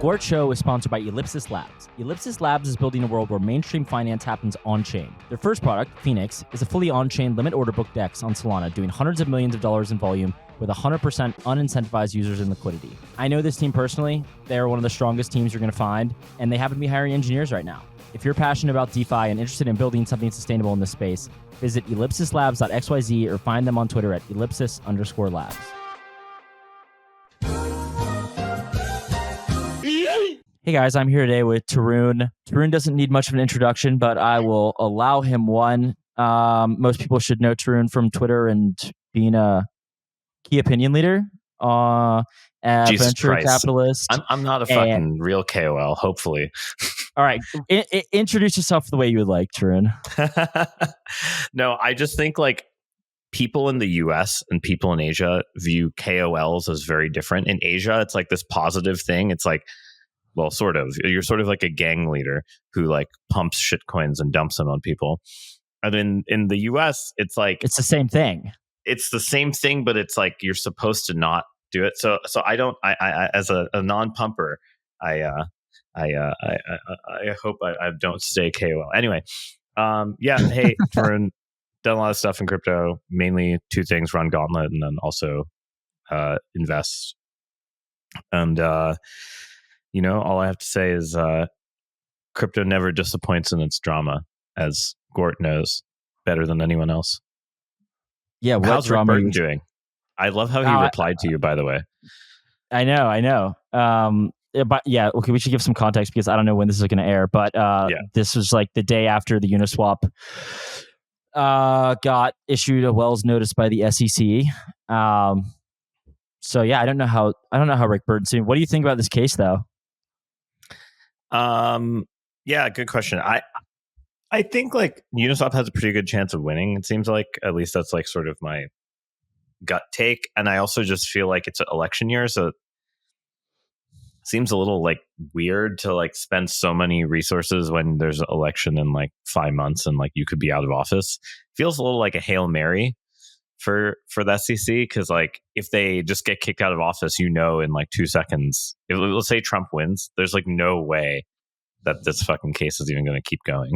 Gwart Show is sponsored by Ellipsis Labs. Ellipsis Labs is building a world where mainstream finance happens on-chain. Their first product, Phoenix, is a fully on-chain limit order book DEX on Solana, doing hundreds of millions of dollars in volume with 100% unincentivized users and liquidity. I know this team personally. They're one of the strongest teams you're going to find, and they happen to be hiring engineers right now. If you're passionate about DeFi and interested in building something sustainable in this space, visit ellipsislabs.xyz or find them on Twitter at ellipsis_labs. Hey guys, I'm here today with Tarun. Tarun doesn't need much of an introduction, but I will allow him one. Most people should know Tarun from Twitter and being a key opinion leader, a venture capitalist. I'm not a fucking real KOL, hopefully. All right, introduce yourself the way you would like, Tarun. No, I just think like people in the US and people in Asia view KOLs as very different. In Asia, it's like this positive thing. It's like, well, sort of. You're sort of like a gang leader who like pumps shitcoins and dumps them on people. And then in the US, it's like it's the same thing. It's the same thing, but it's like you're supposed to not do it. So I don't. I as a non-pumper, I hope I don't stay KOL. Anyway, yeah. Hey, Tarun, done a lot of stuff in crypto. Mainly two things: run Gauntlet, and then also invest. And all I have to say is crypto never disappoints in its drama, as Gwart knows better than anyone else. Yeah, what how's drama Rick Burton doing? I love how he replied to you, by the way. I know. But yeah, okay, we should give some context because I don't know when this is going to air. But This was like the day after the Uniswap got issued a Wells notice by the SEC. So yeah, I don't know how Rick Burton's doing. What do you think about this case, though? Yeah, good question. I think like Uniswap has a pretty good chance of winning. It seems like, at least that's like sort of my gut take. And I also just feel like it's an election year, so it seems a little like weird to like spend so many resources when there's an election in like 5 months and like you could be out of office. Feels a little like a Hail Mary for the SEC, because like if they just get kicked out of office, in like 2 seconds, let's say Trump wins, there's like no way that this fucking case is even going to keep going.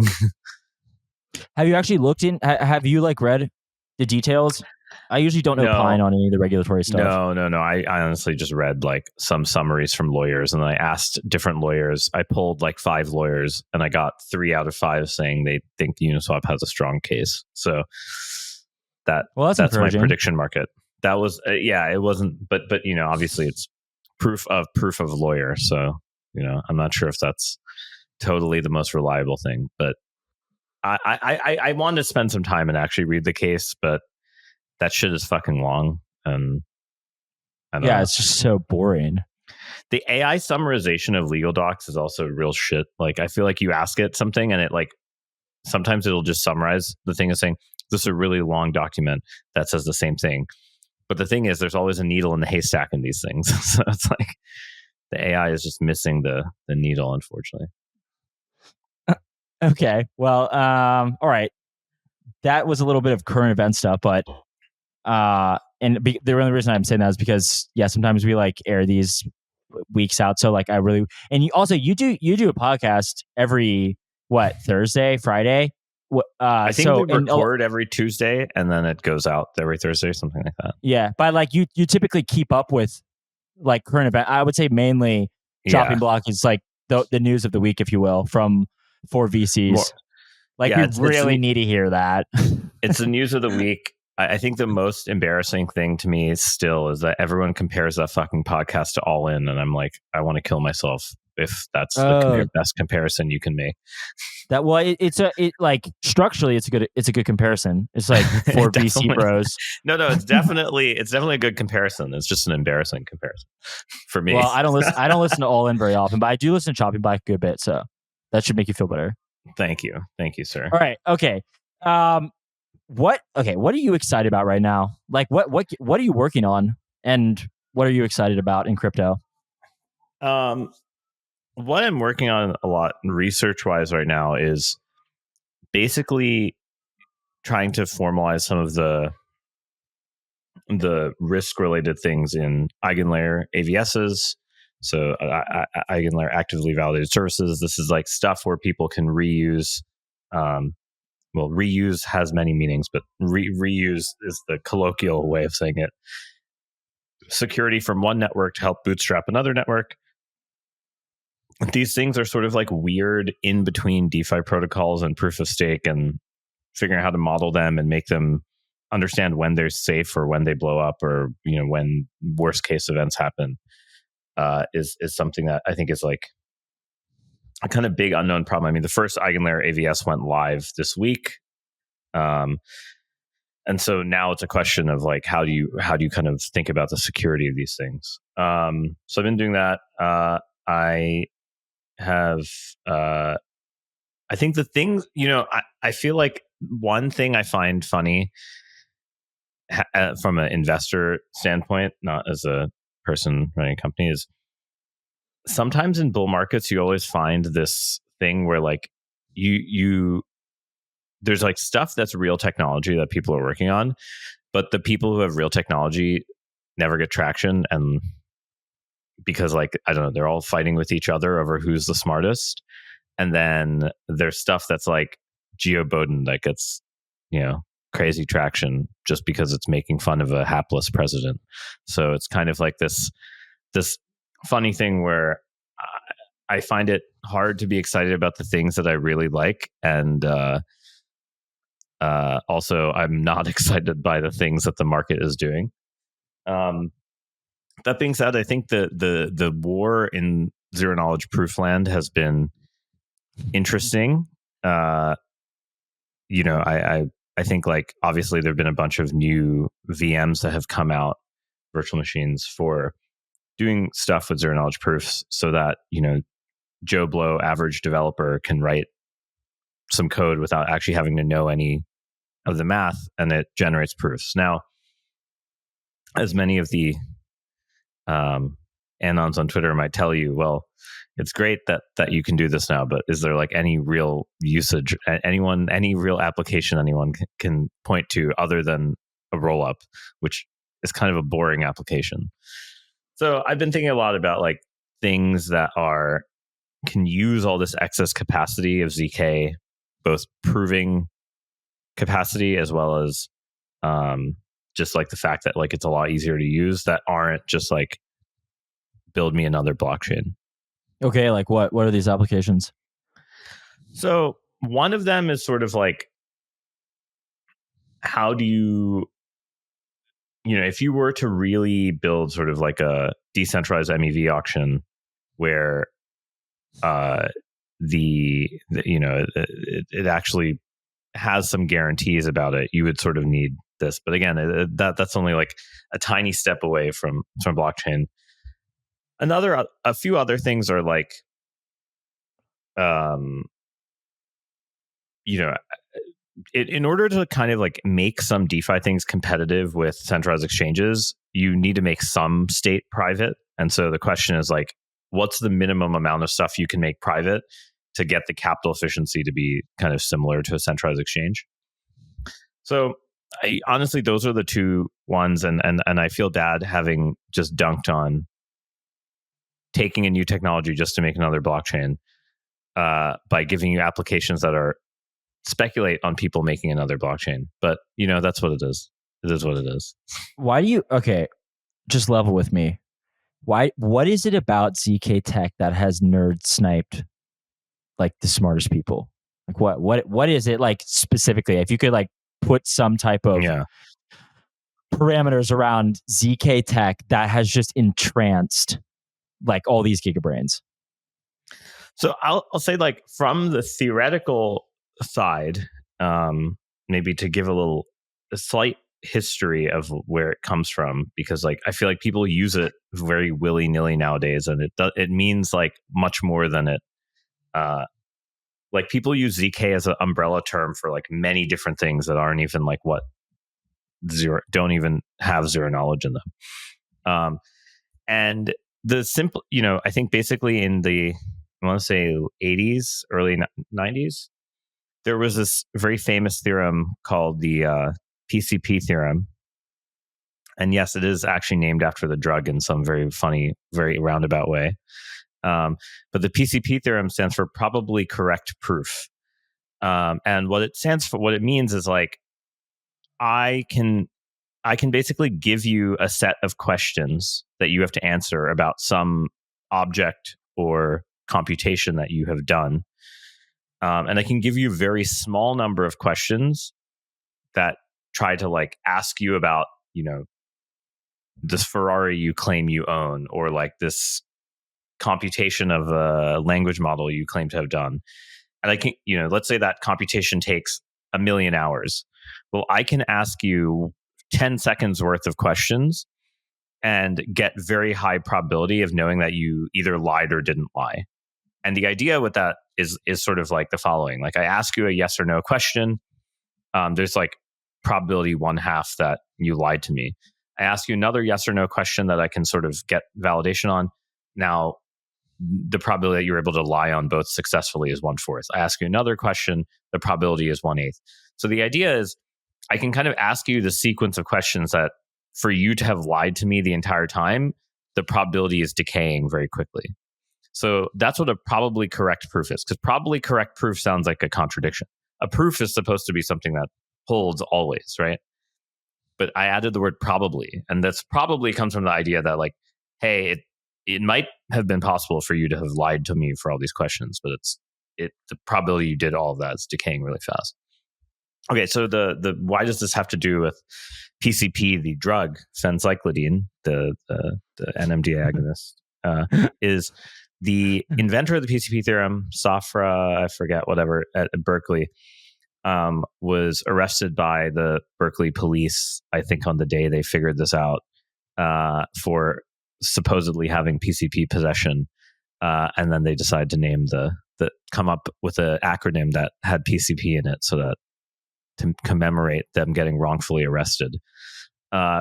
Have you actually looked in? Have you like read the details? I usually don't opine on any of the regulatory stuff. No. I honestly just read like some summaries from lawyers, and then I asked different lawyers. I pulled like 5 lawyers, and I got 3 out of 5 saying they think Uniswap has a strong case. So that's my prediction market. That was it wasn't, but obviously it's proof of lawyer. So I'm not sure if that's totally the most reliable thing, but I wanted to spend some time and actually read the case, but that shit is fucking long, and I don't know. It's just so boring. The AI summarization of legal docs is also real shit. Like I feel like you ask it something and it like sometimes it'll just summarize the thing as saying this is a really long document that says the same thing. But the thing is, there's always a needle in the haystack in these things. So it's like the AI is just missing the needle, unfortunately. Okay. Well, all right. That was a little bit of current event stuff, but the only reason I'm saying that is because sometimes we like air these weeks out. So like you do a podcast every Thursday, Friday. I think we record every Tuesday and then it goes out every Thursday, something like that. Yeah, but like you typically keep up with like current event. I would say mainly chopping block is like the news of the week, if you will, from 4 VCs. We really need to hear that. It's the news of the week. I think the most embarrassing thing to me still is that everyone compares that fucking podcast to All In, and I'm like, I want to kill myself if that's the best comparison you can make. That structurally it's a good comparison. It's like 4 VC bros. No, it's definitely a good comparison. It's just an embarrassing comparison for me. Well, I don't listen to All In very often, but I do listen to Chopping Block a good bit, so that should make you feel better. Thank you, sir. All right, okay. What are you excited about right now? Like what are you working on, and what are you excited about in crypto? What I'm working on a lot research wise right now is basically trying to formalize some of the risk related things in eigenlayer AVSs, So eigenlayer actively validated services. This is like stuff where people can reuse. Well, reuse has many meanings, but reuse is the colloquial way of saying it. Security from one network to help bootstrap another network. These things are sort of like weird in between DeFi protocols and proof of stake, and figuring out how to model them and make them understand when they're safe or when they blow up, or when worst case events happen, is something that I think is like a kind of big unknown problem. I mean, the first eigenlayer AVS went live this week, and so now it's a question of like how do you kind of think about the security of these things. So I've been doing that. I have I think the things, I feel like one thing I find funny from an investor standpoint, not as a person running a company, is sometimes in bull markets you always find this thing where like you there's like stuff that's real technology that people are working on, but the people who have real technology never get traction, and because like I don't know, they're all fighting with each other over who's the smartest. And then there's stuff that's like Geo Bowden that gets crazy traction just because it's making fun of a hapless president. So it's kind of like this funny thing where I find it hard to be excited about the things that I really like, and also I'm not excited by the things that the market is doing. That being said, I think the war in zero knowledge proof land has been interesting. I think like obviously there have been a bunch of new VMs that have come out, virtual machines, for doing stuff with zero knowledge proofs, so that Joe Blow average developer can write some code without actually having to know any of the math, and it generates proofs. Now, as many of the anons on Twitter might tell you, well, it's great that you can do this now, but is there like any real usage, any real application anyone can point to other than a rollup, which is kind of a boring application? So I've been thinking a lot about like things that can use all this excess capacity of ZK, both proving capacity as well as just like the fact that like it's a lot easier to use, that aren't just like build me another blockchain. Okay, like what are these applications? So one of them is sort of like, how do you if you were to really build sort of like a decentralized MEV auction where it actually has some guarantees about it, you would sort of need this. But again, that's only like a tiny step away from blockchain. A few other things are like, in order to kind of like make some DeFi things competitive with centralized exchanges, you need to make some state private. And so the question is like, what's the minimum amount of stuff you can make private to get the capital efficiency to be kind of similar to a centralized exchange? So honestly, those are the two ones. And I feel bad having just dunked on taking a new technology just to make another blockchain by giving you applications that are speculate on people making another blockchain. But that's what it is. It is what it is. Why do you just level with me? What is it about ZK tech that has nerd sniped like the smartest people? Like what is it like specifically? If you could like put some type of parameters around ZK tech that has just entranced like all these gigabrains. So I'll say like from the theoretical side, maybe to give a slight history of where it comes from, because like I feel like people use it very willy-nilly nowadays, and it means like much more than it. Like people use ZK as an umbrella term for like many different things that aren't even like don't even have zero knowledge in them. And the simple, I think basically in the, I want to say 80s, early 90s, there was this very famous theorem called the PCP theorem. And yes, it is actually named after the drug in some very funny, very roundabout way. But the PCP theorem stands for probably correct proof. And what it means is like, I can basically give you a set of questions that you have to answer about some object or computation that you have done. And I can give you a very small number of questions that try to like ask you about, this Ferrari you claim you own, or like this computation of a language model you claim to have done. And I can, let's say that computation takes 1 million hours. Well, I can ask you 10 seconds worth of questions and get very high probability of knowing that you either lied or didn't lie. And the idea with that is sort of like the following. Like, I ask you a yes or no question. There's like probability 1/2 that you lied to me. I ask you another yes or no question that I can sort of get validation on. Now, the probability that you're able to lie on both successfully is 1/4. I ask you another question, the probability is 1/8. So the idea is I can kind of ask you the sequence of questions that for you to have lied to me the entire time, the probability is decaying very quickly. So that's what a probably correct proof is, because probably correct proof sounds like a contradiction. A proof is supposed to be something that holds always, right? But I added the word probably, and that's probably comes from the idea that like, hey, it might have been possible for you to have lied to me for all these questions, but the probability you did all of that is decaying really fast. Okay, so the why does this have to do with PCP, the drug, phencyclidine, the NMDA agonist, is the inventor of the PCP theorem, Safra, I forget, whatever, at Berkeley, was arrested by the Berkeley police, I think on the day they figured this out, for supposedly having PCP possession. And then they decided to name come up with an acronym that had PCP in it so that to commemorate them getting wrongfully arrested,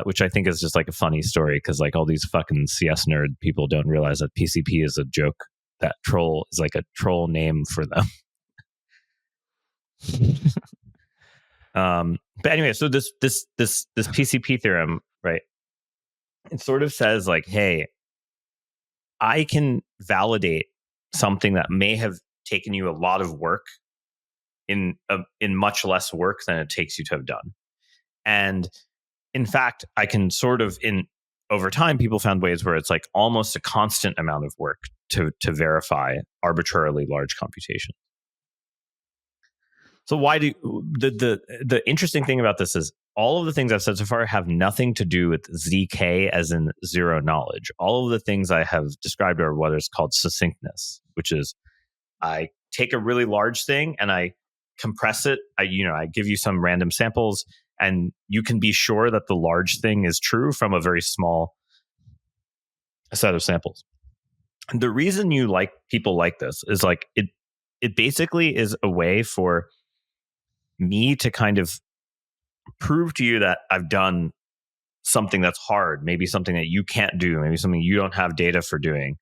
which I think is just like a funny story because like all these fucking CS nerd people don't realize that PCP is a joke. That troll is like a troll name for them. But anyway, so this PCP theorem, right? It sort of says like, hey, I can validate something that may have taken you a lot of work in much less work than it takes you to have done. And in fact, I can sort of over time, people found ways where it's like almost a constant amount of work to verify arbitrarily large computation. So why do the interesting thing about this is all of the things I've said so far have nothing to do with ZK as in zero knowledge. All of the things I have described are what is called succinctness, which is I take a really large thing and I compress it. I give you some random samples and you can be sure that the large thing is true from a very small set of samples. And the reason people like this is like it basically is a way for me to kind of prove to you that I've done something that's hard, maybe something that you can't do, maybe something you don't have data for doing,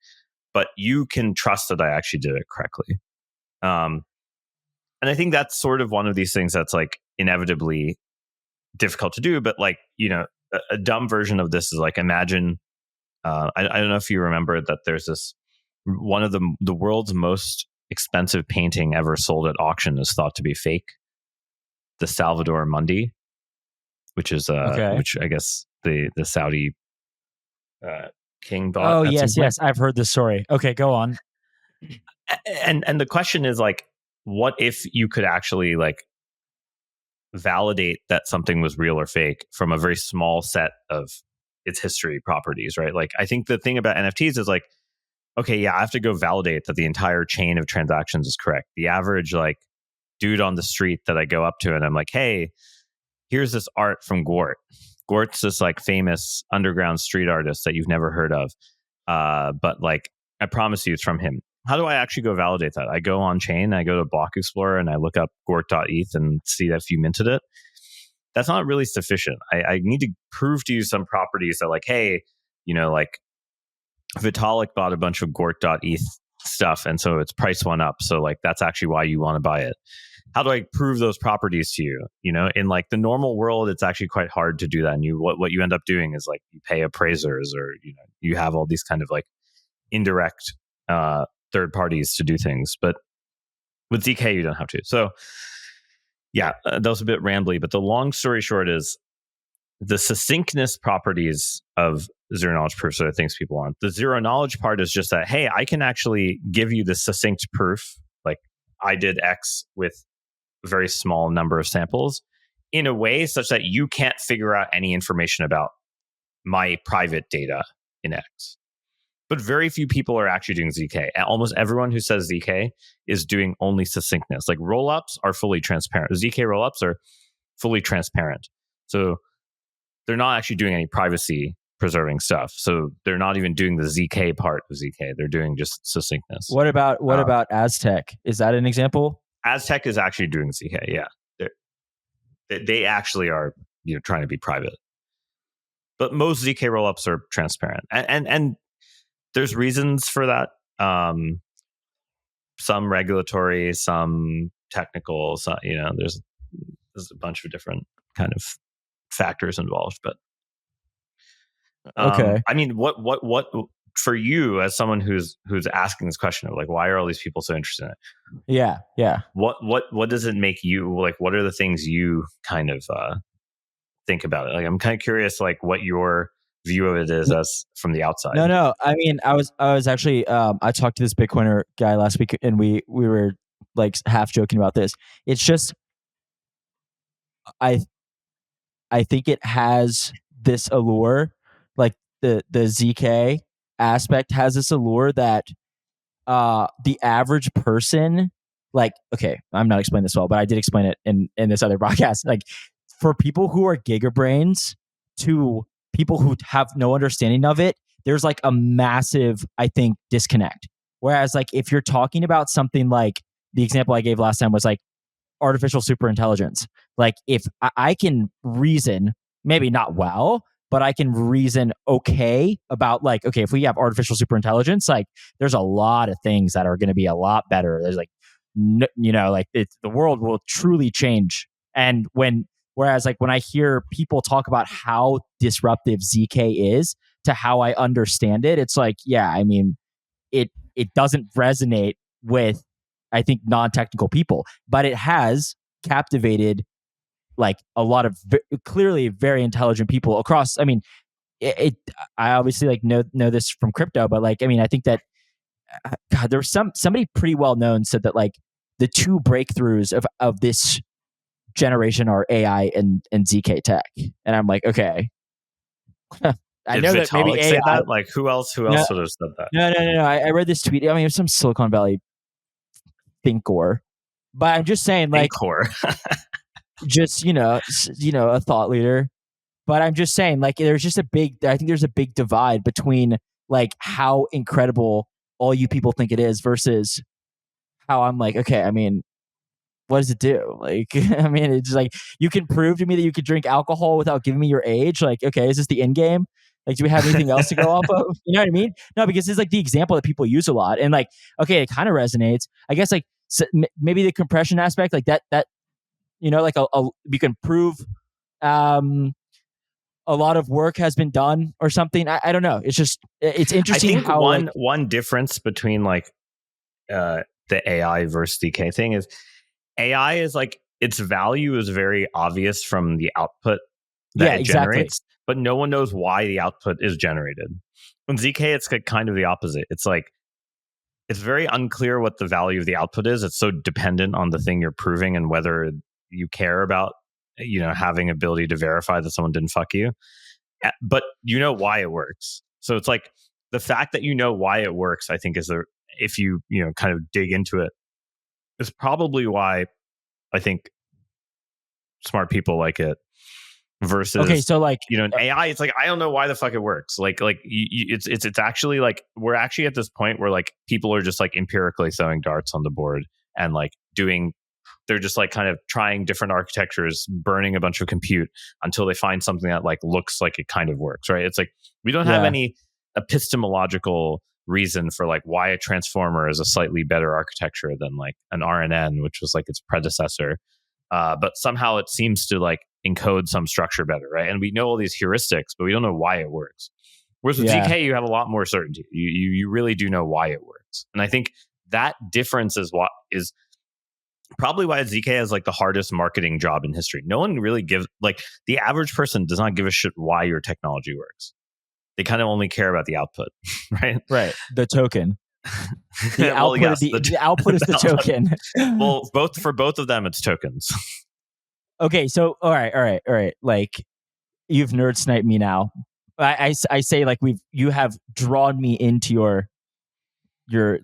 but you can trust that I actually did it correctly. And I think that's sort of one of these things that's like inevitably difficult to do, but like, a dumb version of this is like, imagine, I don't know if you remember that there's this, one of the world's most expensive painting ever sold at auction is thought to be fake. The Salvador Mundi, which is which I guess the Saudi king bought. Oh yes, I've heard this story. Okay, go on. And the question is like, what if you could actually like validate that something was real or fake from a very small set of its history properties, right? Like, I think the thing about NFTs is like, okay, yeah, I have to go validate that the entire chain of transactions is correct. The average like dude on the street that I go up to and I'm like, hey, here's this art from Gwart. Gwart's this like famous underground street artist that you've never heard of. But like, I promise you it's from him. How do I actually go validate that? I go on chain, I go to Block Explorer and I look up Gwart.eth and see that if you minted it. That's not really sufficient. I need to prove to you some properties that like, hey, like Vitalik bought a bunch of Gwart.eth stuff and so its price went up. So like, that's actually why you want to buy it. how do I prove those properties to you? In like the normal world, it's actually quite hard to do that. And what you end up doing is like you pay appraisers, or you have all these kind of like indirect third parties to do things. But with ZK, you don't have to. So yeah, that was a bit rambly. But the long story short is the succinctness properties of zero knowledge proofs are the things people want. The zero knowledge part is just that, hey, I can actually give you the succinct proof. Like I did X with a very small number of samples in a way such that you can't figure out any information about my private data in X. But very few people are actually doing ZK. Almost everyone who says ZK is doing only succinctness. Like rollups are fully transparent. ZK rollups are fully transparent. So they're not actually doing any privacy preserving stuff. So they're not even doing the ZK part of ZK. They're doing just succinctness. What about Aztec? Is that an example? Aztec is actually doing ZK. Yeah, they actually are trying to be private. But most ZK rollups are transparent, and there's reasons for that. Some regulatory, some technical. So, there's a bunch of different kind of factors involved. But okay, I mean, what for you as someone who's asking this question of like, why are all these people so interested in it? Yeah. What does it make you like? What are the things you kind of think about it? Like, I'm kind of curious, like what your view of it is as from the outside. No. I mean, I was actually I talked to this Bitcoiner guy last week, and we were like half joking about this. It's just I think it has this allure, like the ZK aspect has this allure that the average person, like, okay, I'm not explaining this well, but I did explain it in this other broadcast. Like for people who are gigabrains to people who have no understanding of it, there's like a massive, I think, disconnect. Whereas like if you're talking about something like the example I gave last time was like artificial superintelligence. Like if I can reason, maybe not well, but I can reason okay about like, okay, if we have artificial superintelligence, like there's a lot of things that are going to be a lot better. There's like, like the world will truly change. And whereas like when I hear people talk about how disruptive ZK is to how I understand it, it's like, yeah, I mean, it doesn't resonate with, I think, non-technical people, but it has captivated like a lot of clearly very intelligent people across. I mean, I obviously like know this from crypto, but like, I mean, I think that God, there was somebody pretty well known said that like the two breakthroughs of this generation are AI and ZK tech, and I'm like, okay. I know that maybe AI. Say that? Like who else would have said that? No. I read this tweet. I mean, it was some Silicon Valley thinker, but I'm just saying, like, just a thought leader. But I'm just saying, like, I think there's a big divide between like how incredible all you people think it is versus how I'm like, okay, I mean, what does it do? Like, I mean, it's like you can prove to me that you could drink alcohol without giving me your age. Like, okay, is this the end game? Like, do we have anything else to go off of? You know what I mean? No, because it's like the example that people use a lot, and like, okay, it kind of resonates. I guess like maybe the compression aspect, like that like you can prove a lot of work has been done or something. I don't know. It's just it's interesting. I think how one difference between like the AI versus DK thing is AI is like its value is very obvious from the output that it generates, but no one knows why the output is generated. In ZK, it's like kind of the opposite. It's like it's very unclear what the value of the output is. It's so dependent on the thing you're proving and whether you care about having ability to verify that someone didn't fuck you, but you know why it works. So it's like the fact that you know why it works, I think, is if you kind of dig into it, is probably why I think smart people like it. Versus, okay, so like AI, it's like I don't know why the fuck it works. Like it's actually like we're actually at this point where like people are just like empirically throwing darts on the board and like they're just like kind of trying different architectures, burning a bunch of compute until they find something that like looks like it kind of works, right? It's like we don't have any epistemological reason for like why a transformer is a slightly better architecture than like an RNN, which was like its predecessor. But somehow it seems to like encode some structure better, right? And we know all these heuristics, but we don't know why it works. Whereas with ZK, you have a lot more certainty. You really do know why it works. And I think that difference is what is probably why ZK has like the hardest marketing job in history. No one really gives, like, the average person does not give a shit why your technology works. They kind of only care about the output, right? Right. The token. The well, output, yes, the output is the token. Well, for both of them, it's tokens. Okay, so all right. Like, you've nerd sniped me now. I say like you have drawn me into your own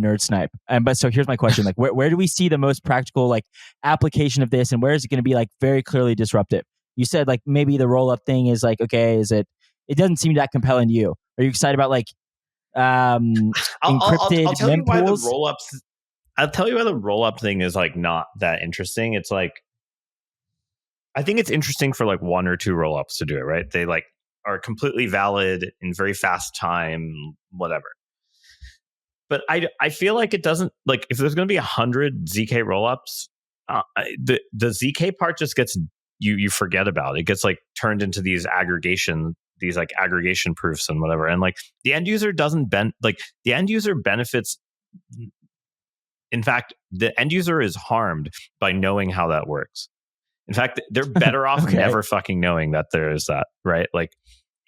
nerd snipe. But so here's my question: like, where do we see the most practical like application of this, and where is it going to be like very clearly disruptive? You said like maybe the roll up thing is like, okay, is it? It doesn't seem that compelling to you. Are you excited about like encrypted I'll tell you why the mempools? roll ups. I'll tell you why the roll up thing is like not that interesting. It's like, I think it's interesting for like one or two roll ups to do it, right? They like are completely valid in very fast time, whatever. But I feel like it doesn't, like, if there's going to be 100 ZK rollups, the ZK part just gets, you forget about it. It gets like turned into these aggregation proofs and whatever. And like the end user the end user benefits. In fact, the end user is harmed by knowing how that works. In fact, they're better off Okay. never fucking knowing that there is that, right? Like,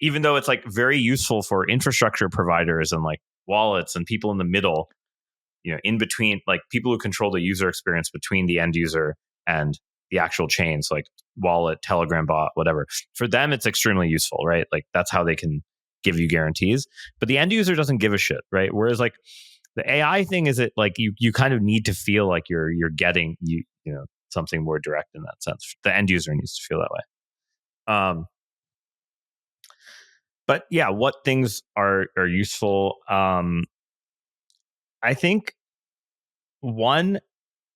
even though it's like very useful for infrastructure providers and like wallets and people in the middle, in between, like people who control the user experience between the end user and the actual chains, like wallet, Telegram bot, whatever. For them, it's extremely useful, right? Like that's how they can give you guarantees. But the end user doesn't give a shit, right? Whereas like the AI thing is, it like you kind of need to feel like you're getting something more direct in that sense. The end user needs to feel that way. But yeah, what things are useful? I think one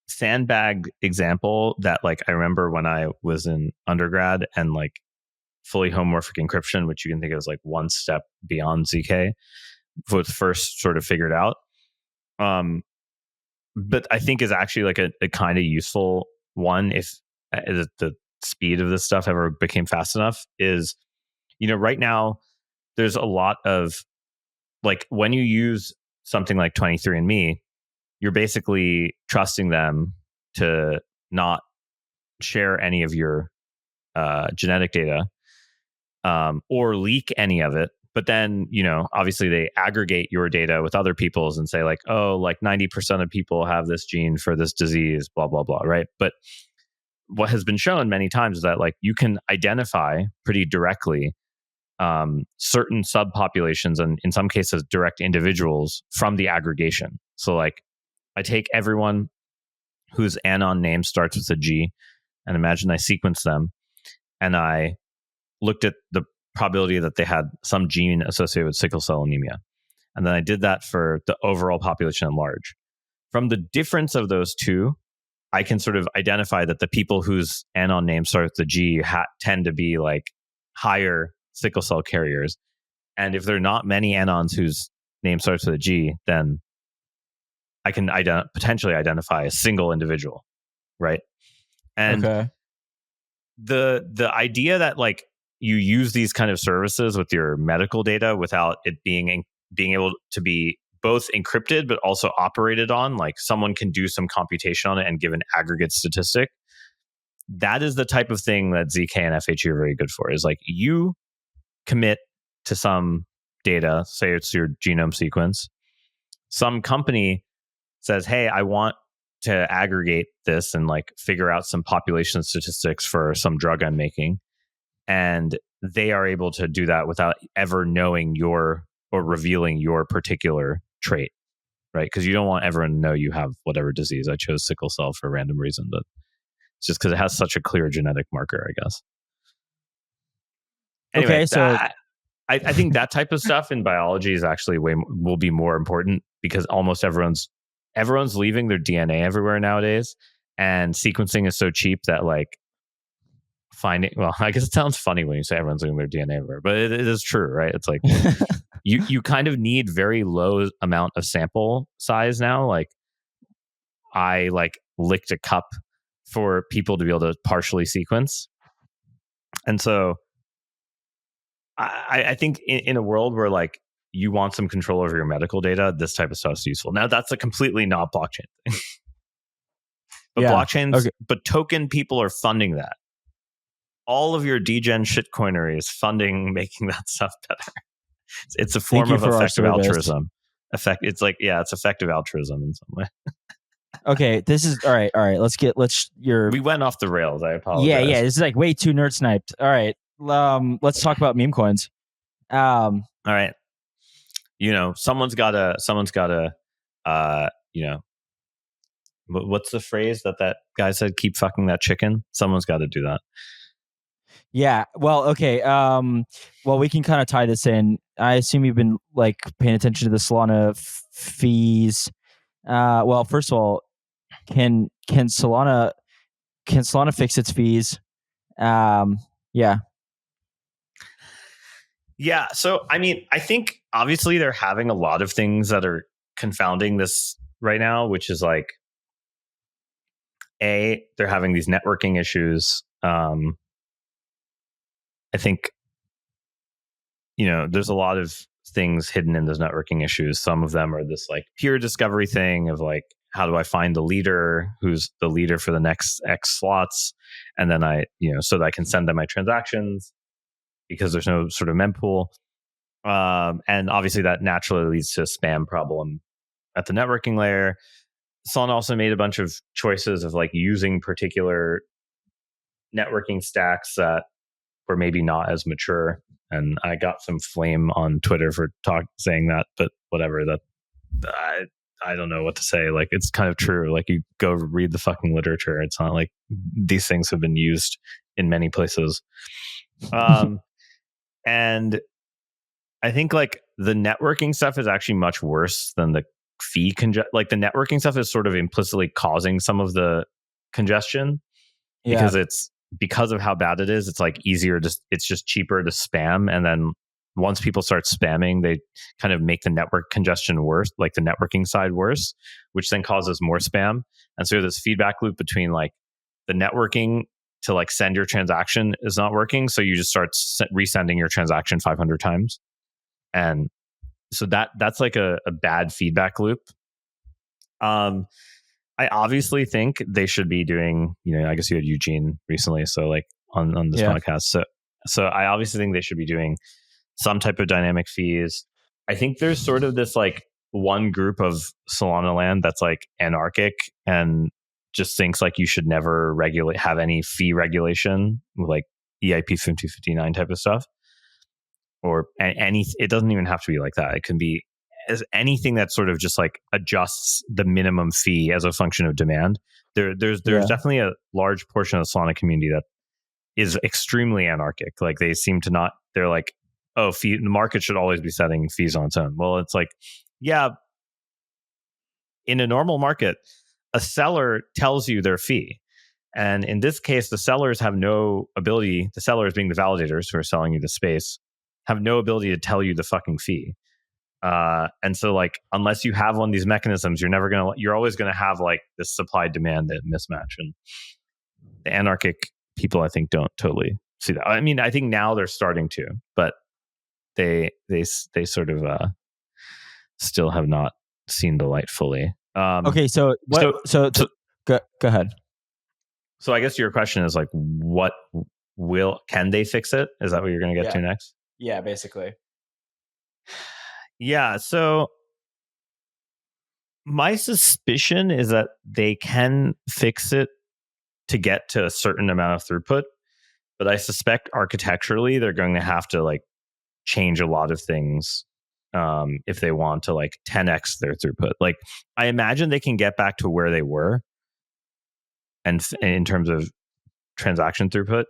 sandbag example that like I remember when I was in undergrad and like fully homomorphic encryption, which you can think of as like one step beyond ZK, was first sort of figured out. But I think is actually like a kind of useful one if the speed of this stuff ever became fast enough. Is, right now there's a lot of like, when you use something like 23andMe, you're basically trusting them to not share any of your genetic data or leak any of it. But then, obviously they aggregate your data with other people's and say like, oh, like 90% of people have this gene for this disease, blah, blah, blah, right? But what has been shown many times is that like you can identify pretty directly certain subpopulations and in some cases direct individuals from the aggregation. So like I take everyone whose anon name starts with a G and imagine I sequence them and I looked at the probability that they had some gene associated with sickle cell anemia. And then I did that for the overall population at large. From the difference of those two, I can sort of identify that the people whose anon name starts with the G tend to be like higher sickle cell carriers. And if there are not many anons whose name starts with a G, then I can potentially identify a single individual, right? And Okay. the idea that like you use these kind of services with your medical data without it being able to be both encrypted but also operated on, like someone can do some computation on it and give an aggregate statistic. That is the type of thing that ZK and FHE are very good for. Is like you commit to some data, say it's your genome sequence. Some company says, hey, I want to aggregate this and like figure out some population statistics for some drug I'm making. And they are able to do that without ever knowing or revealing your particular trait, right? Because you don't want everyone to know you have whatever disease. I chose sickle cell for a random reason, but it's just because it has such a clear genetic marker, I guess. Anyway, Okay, so I think that type of stuff in biology is actually will be more important because almost everyone's leaving their DNA everywhere nowadays, and sequencing is so cheap that like I guess it sounds funny when you say everyone's leaving their DNA everywhere, but it is true, right? It's like you kind of need very low amount of sample size now. Like I like licked a cup for people to be able to partially sequence. And so I think in a world where like you want some control over your medical data, this type of stuff is useful. Now that's a completely not blockchain thing. But blockchains, but token people are funding that. All of your degen shitcoinery is funding making that stuff better. It's a form of effective altruism. It's like, yeah, it's effective altruism in some way. Okay, this is all right. We went off the rails. I apologize. Yeah. This is like way too nerd sniped. All right, let's talk about meme coins. All right. Someone's gotta. What's the phrase that guy said? Keep fucking that chicken. Someone's got to do that. Yeah. Well, okay. Well, we can kind of tie this in. I assume you've been like paying attention to the Solana fees. Well, first of all, can Solana fix its fees? Yeah. Yeah. So, I mean, I think obviously they're having a lot of things that are confounding this right now, which is like, they're having these networking issues. I think, there's a lot of things hidden in those networking issues. Some of them are this like peer discovery thing of like, how do I find the leader who's the leader for the next X slots? And then so that I can send them my transactions because there's no sort of mempool. And obviously that naturally leads to a spam problem at the networking layer. Solana also made a bunch of choices of like using particular networking stacks that were maybe not as mature. And I got some flame on Twitter for saying that, but whatever. That I don't know what to say. Like, it's kind of true. Like, you go read the fucking literature. It's not like these things have been used in many places. And I think like the networking stuff is actually much worse than the fee like the networking stuff is sort of implicitly causing some of the congestion because of how bad it is. It's like it's just cheaper to spam, and then once people start spamming, they kind of make the network congestion worse, like the networking side worse, which then causes more spam. And so this feedback loop between like the networking to like send your transaction is not working, so you just start resending your transaction 500 times, and so that's like a bad feedback loop. I obviously think they should be doing, I guess you had Eugene recently, so like on this podcast. So I obviously think they should be doing some type of dynamic fees. I think there's sort of this like one group of Solana land that's like anarchic and just thinks like you should never have any fee regulation with like EIP 5059 type of stuff. Or it doesn't even have to be like that. It can be as anything that sort of just like adjusts the minimum fee as a function of demand. There's definitely a large portion of the Solana community that is extremely anarchic. Like they seem to not. They're like, oh, the market should always be setting fees on its own. Well, it's like, yeah, in a normal market, a seller tells you their fee. And in this case, the sellers have no ability, the sellers being the validators who are selling you the space, have no ability to tell you the fucking fee. And so like, unless you have one of these mechanisms, you're always going to have like this supply demand mismatch. And the anarchic people, I think, don't totally see that. I mean, I think now they're starting to, but they sort of still have not seen the light fully. Okay. So go ahead. So I guess your question is like, can they fix it? Is that what you're going to get to next? Yeah, basically. Yeah. So my suspicion is that they can fix it to get to a certain amount of throughput, but I suspect architecturally they're going to have to like change a lot of things if they want to like 10x their throughput. Like I imagine they can get back to where they were, and in terms of transaction throughput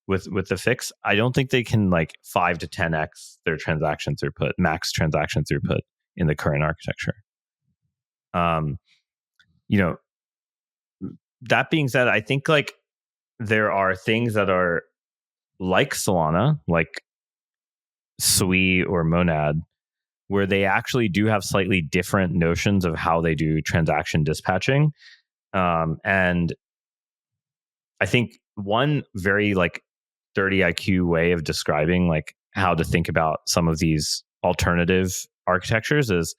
with the fix. I don't think they can like 5 to 10x their transaction throughput, max transaction throughput in the current architecture. That being said, I think like there are things that are like Solana, like Sui or Monad, where they actually do have slightly different notions of how they do transaction dispatching. And I think one very like 30 IQ way of describing like how to think about some of these alternative architectures is,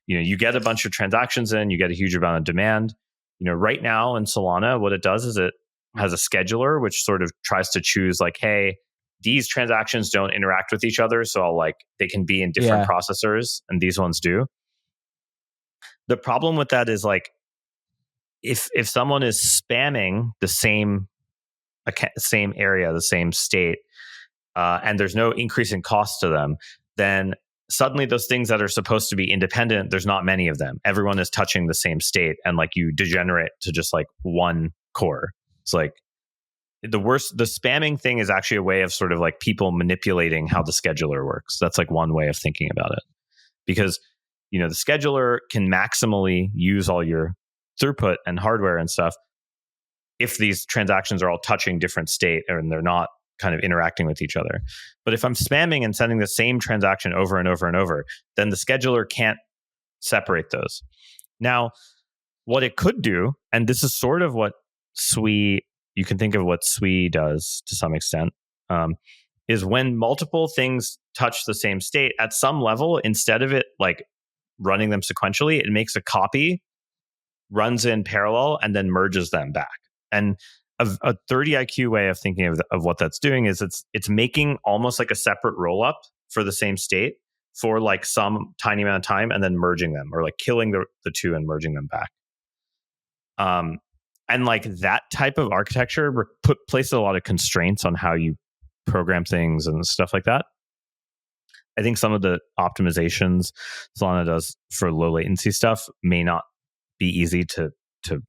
you get a bunch of transactions in, you get a huge amount of demand. Right now in Solana, what it does is it has a scheduler which sort of tries to choose like, hey, these transactions don't interact with each other, so they can be in different processors, and these ones do. The problem with that is like, if someone is spamming the same area, the same state, and there's no increase in cost to them, then suddenly those things that are supposed to be independent, there's not many of them. Everyone is touching the same state, and like you degenerate to just like one core. It's like the spamming thing is actually a way of sort of like people manipulating how the scheduler works. That's like one way of thinking about it, because the scheduler can maximally use all your throughput and hardware and stuff if these transactions are all touching different state and they're not kind of interacting with each other. But if I'm spamming and sending the same transaction over and over and over, then the scheduler can't separate those. Now, what it could do, and this is sort of what you can think of what SWE does to some extent, is when multiple things touch the same state, at some level, instead of it like running them sequentially, it makes a copy, runs in parallel, and then merges them back. And a 30 IQ way of thinking of what that's doing is it's making almost like a separate roll up for the same state for like some tiny amount of time, and then merging them, or like killing the two and merging them back. And like that type of architecture places a lot of constraints on how you program things and stuff like that. I think some of the optimizations Solana does for low latency stuff may not be easy to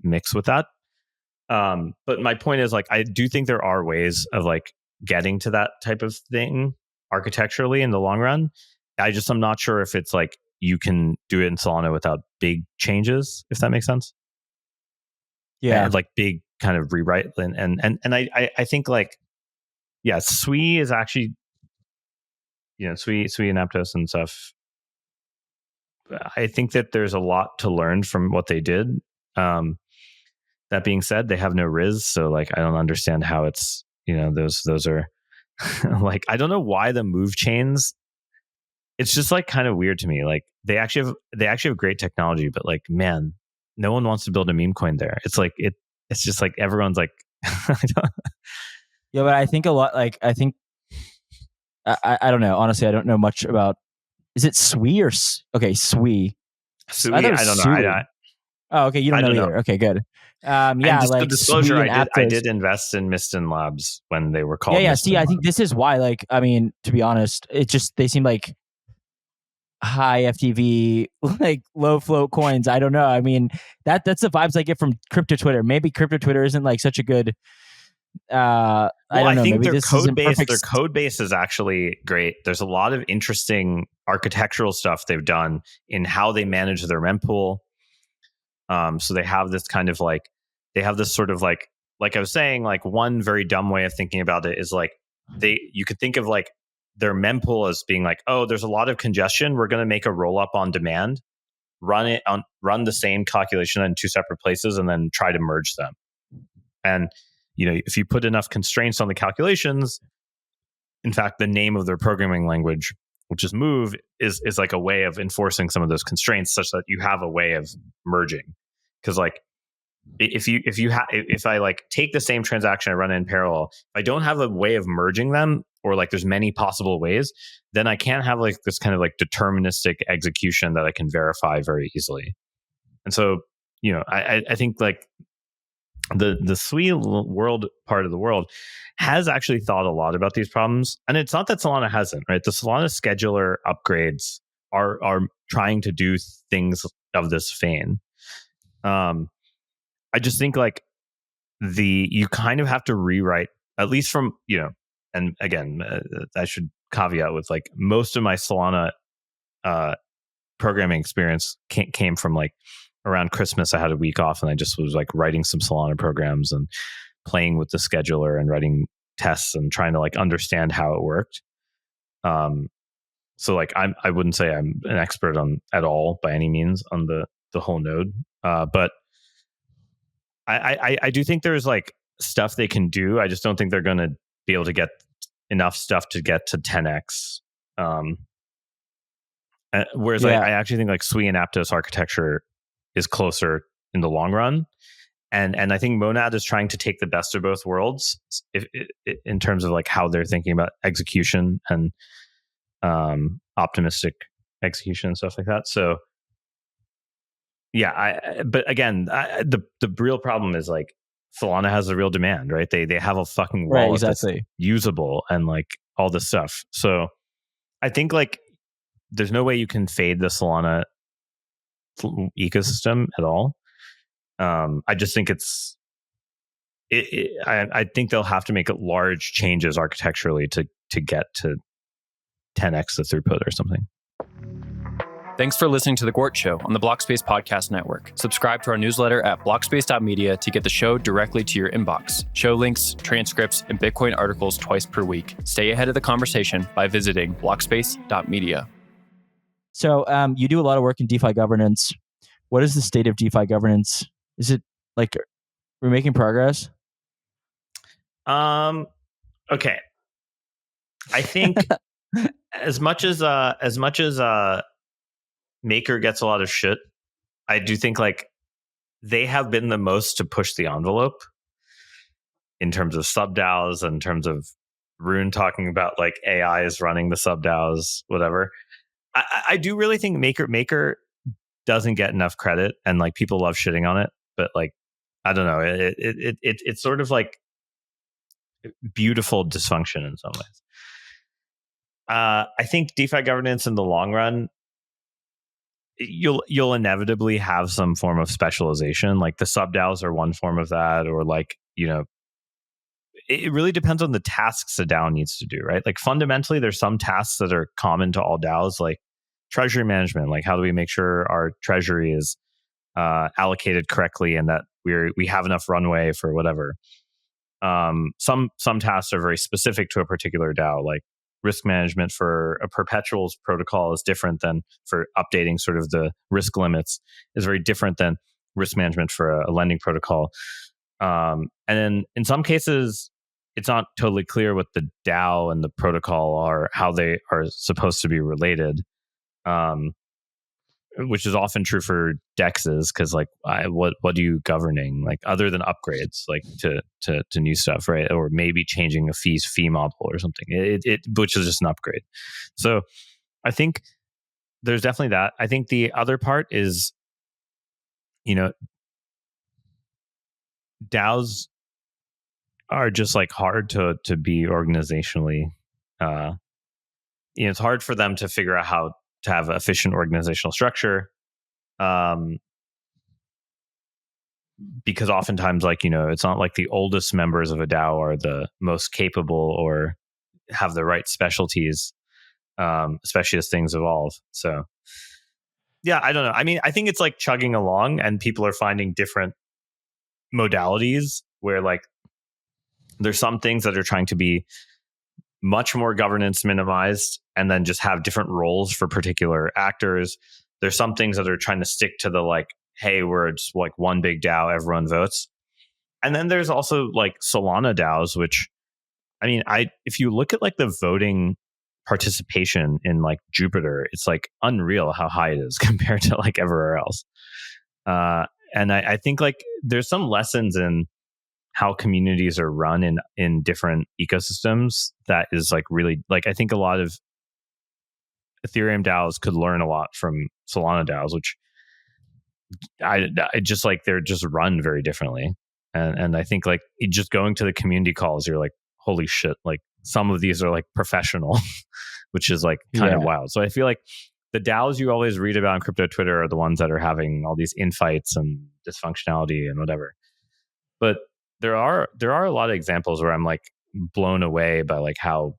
mix with that. But my point is, like, I do think there are ways of like getting to that type of thing architecturally in the long run. I'm not sure if it's like you can do it in Solana without big changes, if that makes sense. Yeah, and like big kind of rewrite, and I think like, yeah, SWE is actually, SWE and Aptos and stuff. I think that there's a lot to learn from what they did. That being said, they have no Riz, so like I don't understand how it's, those are like, I don't know why the move chains. It's just like kind of weird to me. Like they actually have great technology, but like, man, no one wants to build a meme coin there. It's like it's just like everyone's like, yeah, but I think a lot. Like I think I don't know. Honestly, I don't know much about. Is it SWE or okay, SWE? I don't know. Oh, okay. You don't know either. Okay, good. Yeah, just like the disclosure, I did invest in Mistin Labs when they were called. Yeah. Mistin See, Labs. I think this is why. Like, I mean, to be honest, they seem like high FTV, like low float coins. I don't know. I mean, that's the vibes I get from crypto Twitter. Maybe crypto Twitter isn't like such a good. I don't know. I think maybe their code base is actually great. There's a lot of interesting architectural stuff they've done in how they manage their mempool. So they have this kind of like, they have this sort of like I was saying, like one very dumb way of thinking about it is like you could think of like their mempool as being like, oh, there's a lot of congestion. We're going to make a roll up on demand, run the same calculation in two separate places, and then try to merge them. And if you put enough constraints on the calculations, in fact, the name of their programming language, which is Move, is like a way of enforcing some of those constraints, such that you have a way of merging. Because like if I like take the same transaction, I run it in parallel, if I don't have a way of merging them, or like there's many possible ways, then I can't have like this kind of like deterministic execution that I can verify very easily. And so I think like the SWE world part of the world has actually thought a lot about these problems, and it's not that Solana hasn't, right? The Solana scheduler upgrades are trying to do things of this vein. I just think like you kind of have to rewrite, at least from and again, I should caveat with like most of my Solana programming experience came from like around Christmas. I had a week off and I just was like writing some Solana programs and playing with the scheduler and writing tests and trying to like understand how it worked. So like I wouldn't say I'm an expert on at all by any means on the whole node. But I do think there's like stuff they can do. I just don't think they're going to be able to get enough stuff to get to 10x. Whereas I actually think like Sui and Aptos architecture is closer in the long run. And I think Monad is trying to take the best of both worlds in terms of like how they're thinking about execution and optimistic execution and stuff like that. So yeah, but again, the real problem is like Solana has a real demand, right? They have a fucking wallet that's usable and like all this stuff. So I think like there's no way you can fade the Solana ecosystem at all. I just think I think they'll have to make large changes architecturally to get to 10x the throughput or something. Thanks for listening to The Gwart Show on the Blockspace Podcast Network. Subscribe to our newsletter at blockspace.media to get the show directly to your inbox. Show links, transcripts, and Bitcoin articles twice per week. Stay ahead of the conversation by visiting blockspace.media. So you do a lot of work in DeFi governance. What is the state of DeFi governance? Is it like we're making progress? Okay. I think as much as Maker gets a lot of shit, I do think like they have been the most to push the envelope in terms of sub DAOs, in terms of Rune talking about like AI is running the sub DAOs, whatever. I do really think Maker doesn't get enough credit, and like people love shitting on it, but like I don't know, it's sort of like beautiful dysfunction in some ways. I think DeFi governance in the long run, you'll inevitably have some form of specialization. Like the sub DAOs are one form of that, or like, you know, it really depends on the tasks a DAO needs to do, right? Like fundamentally, there's some tasks that are common to all DAOs, like treasury management. Like how do we make sure our treasury is allocated correctly and that we have enough runway for whatever. Some tasks are very specific to a particular DAO, like risk management for a perpetuals protocol is different than for updating sort of the risk limits is very different than risk management for a lending protocol. And then in some cases, it's not totally clear what the DAO and the protocol are, how they are supposed to be related, which is often true for dexes, because like what are you governing, like other than upgrades, like to new stuff, right? Or maybe changing a fee model or something, which is just an upgrade. So I think there's definitely that. I think the other part is, you know, DAOs are just like hard to be organizationally. You know, it's hard for them to figure out how to have efficient organizational structure, because oftentimes, like, you know, it's not like the oldest members of a DAO are the most capable or have the right specialties, especially as things evolve. So yeah, I don't know. I mean, I think it's like chugging along and people are finding different modalities where like there's some things that are trying to be much more governance minimized and then just have different roles for particular actors. There's some things that are trying to stick to the like, hey, we're just like one big DAO, everyone votes. And then there's also like Solana DAOs, which, I mean, if you look at like the voting participation in like Jupiter, it's like unreal how high it is compared to like everywhere else. And I think like there's some lessons in how communities are run in different ecosystems that is like really, like, I think a lot of Ethereum DAOs could learn a lot from Solana DAOs, which I just like, they're just run very differently. And I think like just going to the community calls, you're like, holy shit, like some of these are like professional, which is like kind of wild. So I feel like the DAOs you always read about on crypto Twitter are the ones that are having all these infights and dysfunctionality and whatever. But there are a lot of examples where I'm like blown away by like how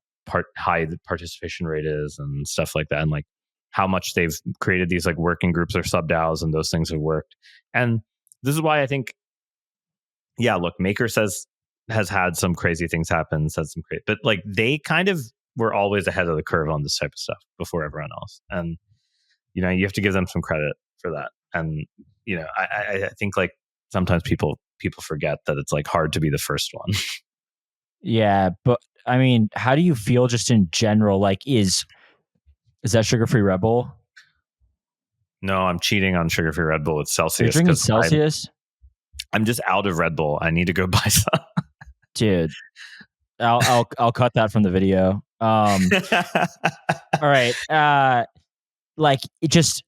high the participation rate is and stuff like that, and like how much they've created these like working groups or sub DAOs, and those things have worked. And this is why I think, yeah, look, Maker has had some crazy things happen, but like they kind of we're always ahead of the curve on this type of stuff before everyone else. And, you have to give them some credit for that. And, I think like sometimes people forget that it's like hard to be the first one. Yeah. But I mean, how do you feel just in general? Like, is that sugar-free Red Bull? No, I'm cheating on sugar-free Red Bull with Celsius. You're drinking Celsius? I'm just out of Red Bull. I need to go buy some. Dude, I'll cut that from the video. All right. Like, just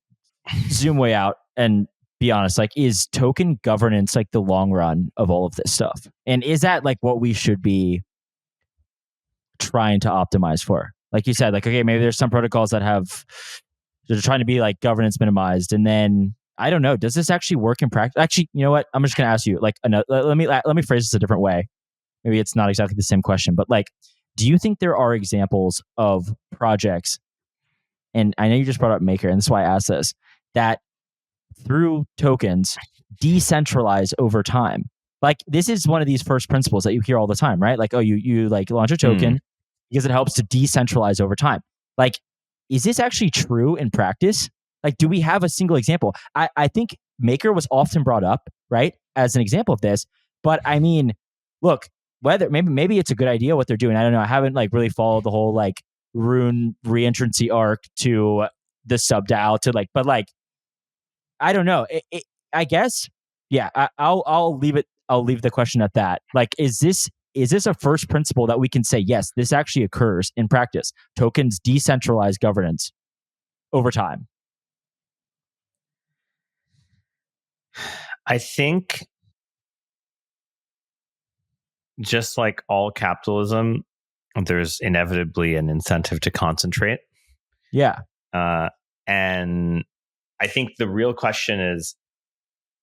zoom way out and be honest. Like, is token governance like the long run of all of this stuff? And is that like what we should be trying to optimize for? Like you said, like, okay, maybe there's some protocols that they're trying to be like governance minimized, and then I don't know, does this actually work in practice? Actually, you know what? I'm just going to ask you like let me phrase this a different way. Maybe it's not exactly the same question, but like, do you think there are examples of projects, and I know you just brought up Maker, and that's why I asked this, that through tokens decentralize over time? Like, this is one of these first principles that you hear all the time, right? Like, oh, you like launch a token because it helps to decentralize over time. Like, is this actually true in practice? Like, do we have a single example? I think Maker was often brought up, right, as an example of this. But I mean, look, whether maybe it's a good idea what they're doing. I don't know. I haven't like really followed the whole like Rune reentrancy arc to the sub DAO to like, but like, I don't know. I guess, yeah. I'll leave it. I'll leave the question at that. Like, is this a first principle that we can say, yes, this actually occurs in practice? Tokens decentralize governance over time. I think just like all capitalism, there's inevitably an incentive to concentrate. Yeah. And I think the real question is,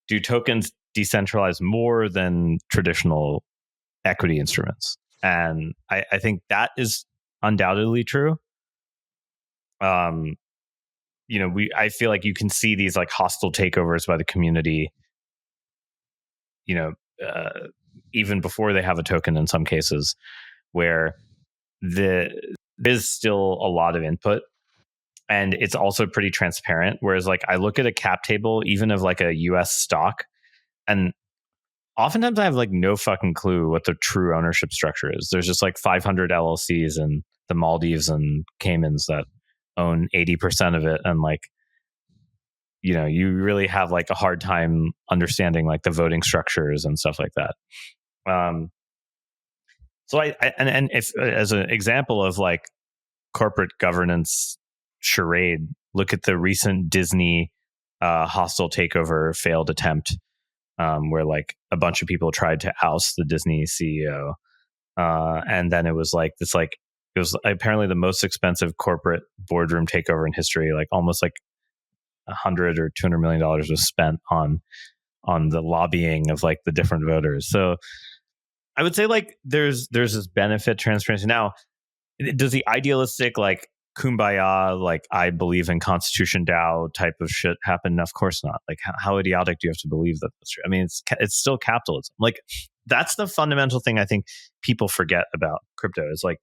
do tokens decentralize more than traditional equity instruments? And I think that is undoubtedly true. I feel like you can see these like hostile takeovers by the community, even before they have a token in some cases, where there's still a lot of input, and it's also pretty transparent. Whereas like I look at a cap table, even of like a US stock, and oftentimes I have like no fucking clue what the true ownership structure is. There's just like 500 LLCs in the Maldives and Caymans that own 80% of it. And like, you really have like a hard time understanding like the voting structures and stuff like that. So and if as an example of like corporate governance charade, look at the recent Disney hostile takeover failed attempt, where like a bunch of people tried to oust the Disney CEO, and then it was like this, like it was apparently the most expensive corporate boardroom takeover in history. Like almost like $100 or $200 million was spent on the lobbying of like the different voters. So I would say like there's this benefit transparency. Now, does the idealistic like kumbaya, like I believe in Constitution DAO type of shit happen? Of course not. Like how idiotic do you have to believe that that's true? I mean, it's still capitalism. Like that's the fundamental thing I think people forget about crypto is like,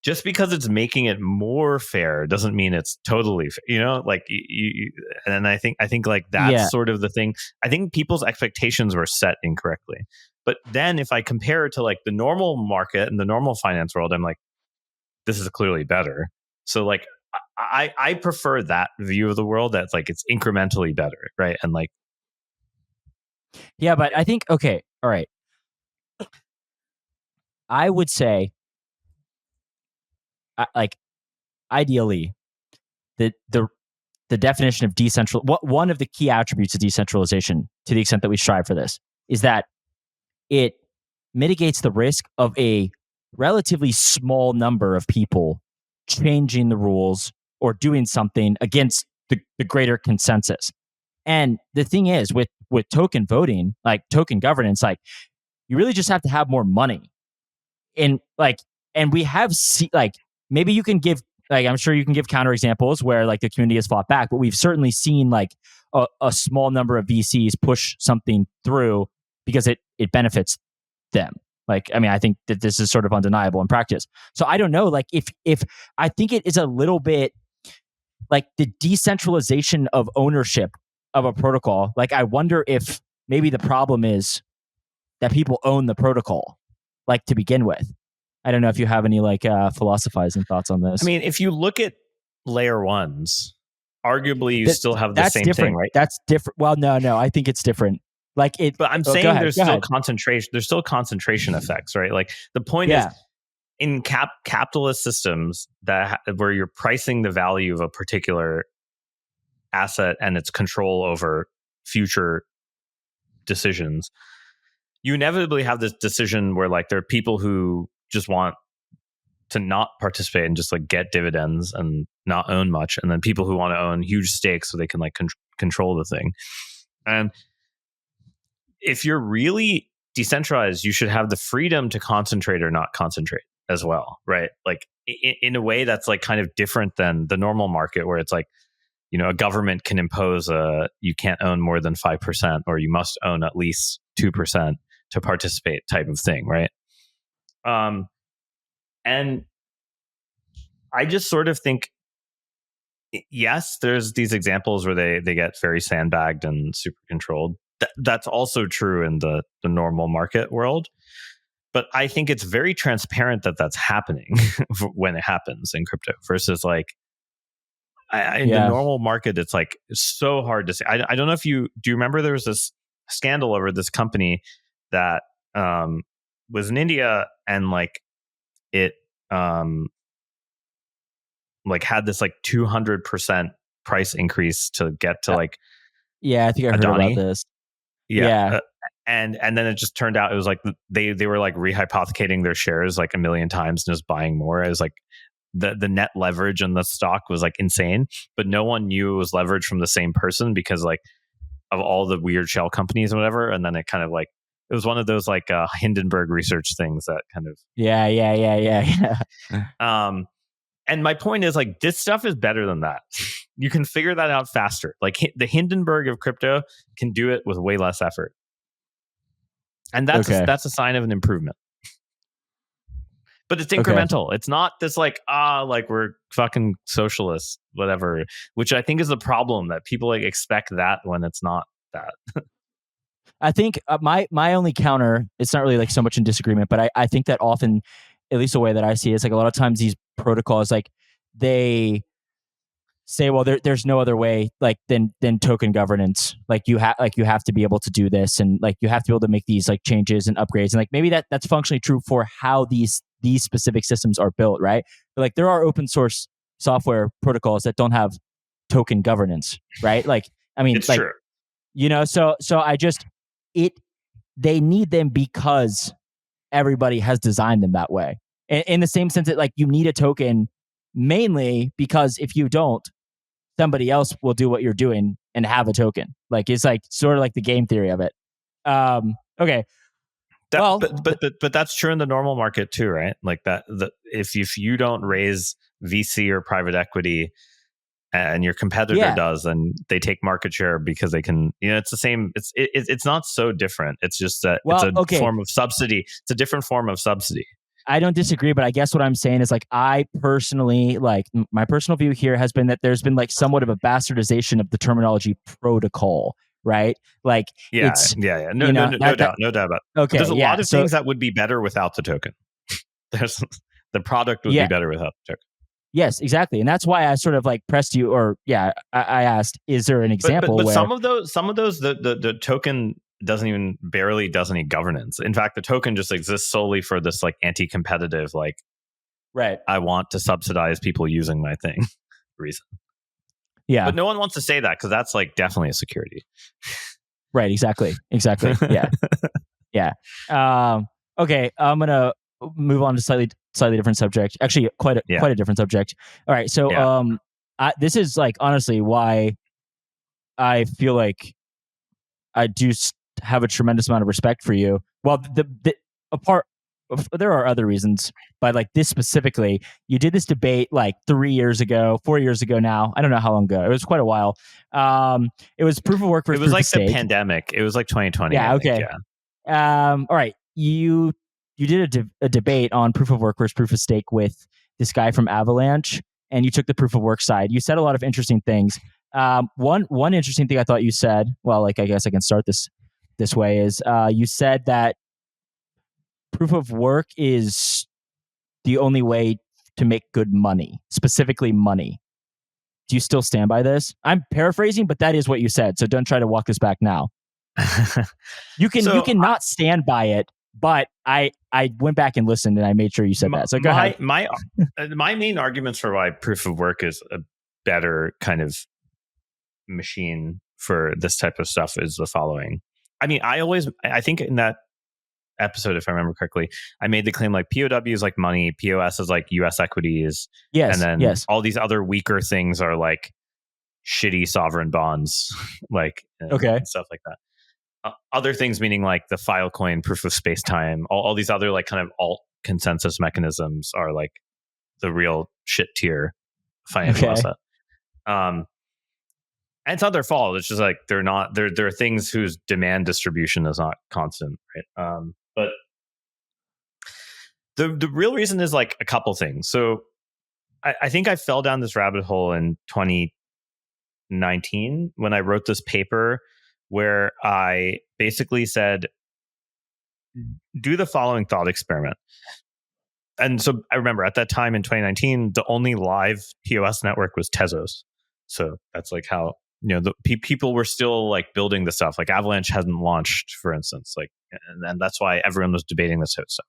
just because it's making it more fair doesn't mean it's totally fair, like and I think like that's sort of the thing. I think people's expectations were set incorrectly. But then if I compare it to like the normal market and the normal finance world, I'm like, this is clearly better. So like I prefer that view of the world, that's like it's incrementally better, right? And like, yeah, but I think, okay, all right, I would say like ideally the definition of one of the key attributes of decentralization, to the extent that we strive for this, is that it mitigates the risk of a relatively small number of people changing the rules or doing something against the greater consensus. And the thing is, with token voting, like token governance, like you really just have to have more money. And we have like, maybe you can give, like, I'm sure you can give counterexamples where like the community has fought back, but we've certainly seen like a small number of VCs push something through because it benefits them. Like, I mean, I think that this is sort of undeniable in practice. So I don't know, like if I think it is a little bit like the decentralization of ownership of a protocol. Like, I wonder if maybe the problem is that people own the protocol, like, to begin with. I don't know if you have any like philosophizing thoughts on this. I mean, if you look at layer ones, arguably you still have the that's same different. thing, right? That's different. Well, no, I think it's different. Like it, But I'm go saying ahead, there's go still ahead. concentration. There's still concentration effects, right? Like the point is, in capitalist systems where you're pricing the value of a particular asset and its control over future decisions, you inevitably have this decision where like there are people who just want to not participate and just like get dividends and not own much, and then people who want to own huge stakes so they can like control the thing. And if you're really decentralized, you should have the freedom to concentrate or not concentrate as well, right? Like in a way that's like kind of different than the normal market where it's like, you know, a government can impose you can't own more than 5% or you must own at least 2% to participate type of thing, right? And I just sort of think, yes, there's these examples where they get very sandbagged and super controlled. That's also true in the normal market world. But I think it's very transparent that that's happening when it happens in crypto versus like in the normal market, it's like so hard to say. I don't know if do you remember there was this scandal over this company that was in India and like it like had this like 200% price increase to get to like I think I heard about this. And then it just turned out it was like they were like rehypothecating their shares like a million times and just buying more. It was like the net leverage on the stock was like insane, but no one knew it was leverage from the same person because like of all the weird shell companies and whatever. And then it kind of like it was one of those like Hindenburg research things that kind of and my point is like this stuff is better than that. You can figure that out faster. Like the Hindenburg of crypto can do it with way less effort. And that's a sign of an improvement. But it's incremental. It's not this like like we're fucking socialists, whatever, which I think is the problem that people like expect that when it's not that. I think my only counter, it's not really like so much in disagreement, but I think that often, at least the way that I see it, is like a lot of times these protocols, like they say, well, there's no other way like than token governance. Like you have to be able to do this, and like you have to be able to make these like changes and upgrades, and like maybe that's functionally true for how these specific systems are built, right? But like there are open source software protocols that don't have token governance, right? Like I mean, it's like true. You know, so I just they need them because everybody has designed them that way. In the same sense that like you need a token mainly because if you don't, somebody else will do what you're doing and have a token. Like it's like sort of like the game theory of it. Okay. But that's true in the normal market too, right? Like that if you don't raise VC or private equity and your competitor does, then they take market share because they can. You know, it's the same. It's not so different. It's just that it's a form of subsidy. It's a different form of subsidy. I don't disagree, but I guess what I'm saying is like I personally like my personal view here has been that there's been like somewhat of a bastardization of the terminology protocol, right? Like no doubt about it. Okay, there's a lot of things that would be better without the token. The product would be better without the token. Yes, exactly, and that's why I sort of like pressed you, or I asked, is there an example? But where some of those, the token barely does any governance. In fact, the token just exists solely for this like anti-competitive, like, right, I want to subsidize people using my thing reason. Yeah, but no one wants to say that because that's like definitely a security. Right. Exactly. Yeah. Okay. I'm gonna move on to slightly different subject. Actually, quite a different subject. All right. So, this is like honestly why I feel like I do have a tremendous amount of respect for you. Well, there are other reasons, but like this specifically, you did this debate like 4 years ago now. I don't know how long ago. It was quite a while. It was proof of work versus proof of stake. It was like the pandemic. It was like 2020. Yeah. Okay. All right. You a debate on proof of work versus proof of stake with this guy from Avalanche, and you took the proof of work side. You said a lot of interesting things. One interesting thing I thought you said, well, like I guess I can start this way, is you said that proof of work is the only way to make good money, specifically money. Do you still stand by this? I'm paraphrasing, but that is what you said. So don't try to walk this back now. You can not stand by it, but I went back and listened and I made sure you said that. So go ahead. My main arguments for why proof of work is a better kind of machine for this type of stuff is the following. I mean, I think in that episode, if I remember correctly, I made the claim like POW is like money, POS is like US equities. Yes. And then all these other weaker things are like shitty sovereign bonds, like and stuff like that. Other things meaning like the Filecoin proof of space time, all these other like kind of alt consensus mechanisms are like the real shit tier financial asset. And it's not their fault. It's just like there are things whose demand distribution is not constant, right? But the real reason is like a couple things. So I think I fell down this rabbit hole in 2019 when I wrote this paper where I basically said, do the following thought experiment. And so I remember at that time in 2019, the only live POS network was Tezos. So that's like how, the people were still like building the stuff. Like Avalanche hadn't launched, for instance, like, and that's why everyone was debating this type of stuff.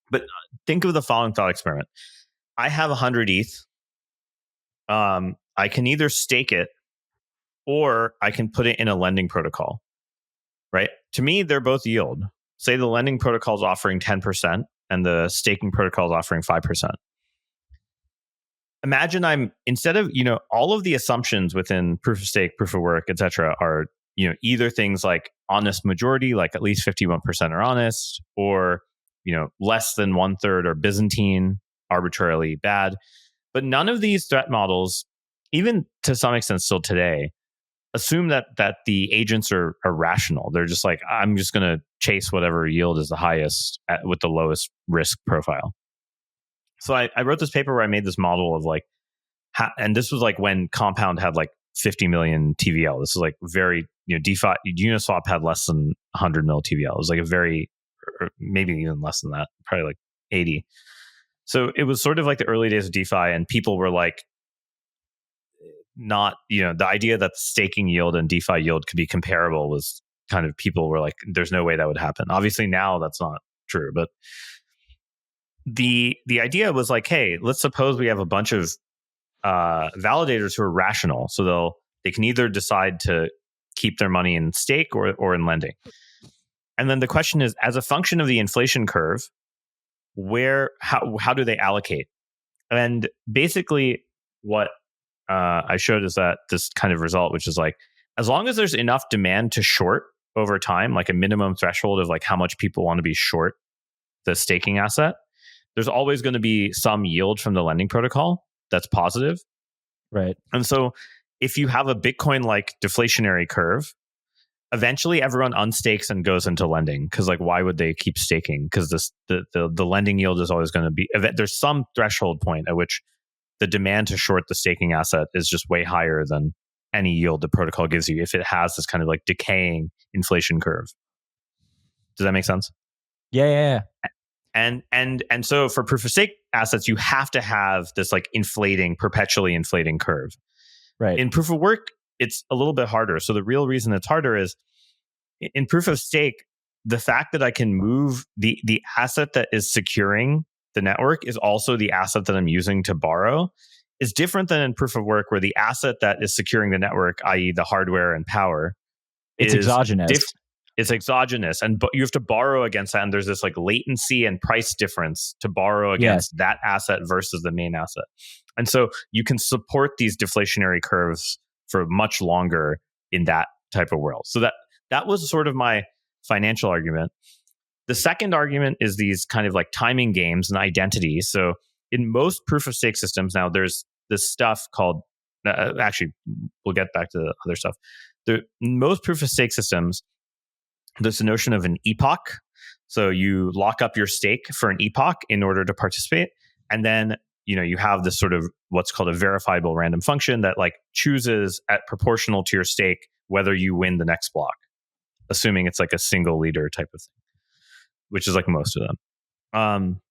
But think of the following thought experiment. I have 100 ETH. I can either stake it or I can put it in a lending protocol, right? To me, they're both yield. Say the lending protocol is offering 10% and the staking protocol is offering 5%. Imagine I'm, instead of, all of the assumptions within proof of stake, proof of work, etc., are, either things like honest majority, like at least 51% are honest, or, less than 1/3 are Byzantine, arbitrarily bad. But none of these threat models, even to some extent still today, assume that the agents are rational. They're just like, I'm just going to chase whatever yield is the highest with the lowest risk profile. So I wrote this paper where I made this model of like, and this was like when Compound had like 50 million TVL. This is like very, DeFi, Uniswap had less than 100 mil TVL. It was like a very, or maybe even less than that, probably like 80. So it was sort of like the early days of DeFi, and people were like, not, the idea that staking yield and DeFi yield could be comparable was kind of, people were like, there's no way that would happen. Obviously now that's not true, but the idea was like, hey, let's suppose we have a bunch of validators who are rational. So they can either decide to keep their money in stake or in lending. And then the question is, as a function of the inflation curve, how do they allocate? And basically what I showed is that this kind of result, which is like, as long as there's enough demand to short over time, like a minimum threshold of like how much people want to be short the staking asset, there's always going to be some yield from the lending protocol that's positive. Right. And so if you have a Bitcoin-like deflationary curve, eventually everyone unstakes and goes into lending, because like, why would they keep staking? Because the lending yield is always going to be, there's some threshold point at which the demand to short the staking asset is just way higher than any yield the protocol gives you if it has this kind of like decaying inflation curve. Does that make sense? Yeah. And so for proof of stake assets, you have to have this like perpetually inflating curve. Right. In proof of work, it's a little bit harder. So the real reason it's harder is in proof of stake, the fact that I can move the asset that is securing the network is also the asset that I'm using to borrow, is different than in proof of work, where the asset that is securing the network, i.e. the hardware and power, it's exogenous. It's exogenous, and you have to borrow against that. And there's this like latency and price difference to borrow against that asset versus the main asset. And so you can support these deflationary curves for much longer in that type of world. So that was sort of my financial argument. The second argument is these kind of like timing games and identity. So in most proof of stake systems now, there's this stuff called, actually, we'll get back to the other stuff. In most proof of stake systems, there's the notion of an epoch. So you lock up your stake for an epoch in order to participate. And then, you have this sort of what's called a verifiable random function that like chooses at proportional to your stake whether you win the next block, assuming it's like a single leader type of thing, which is like most of them.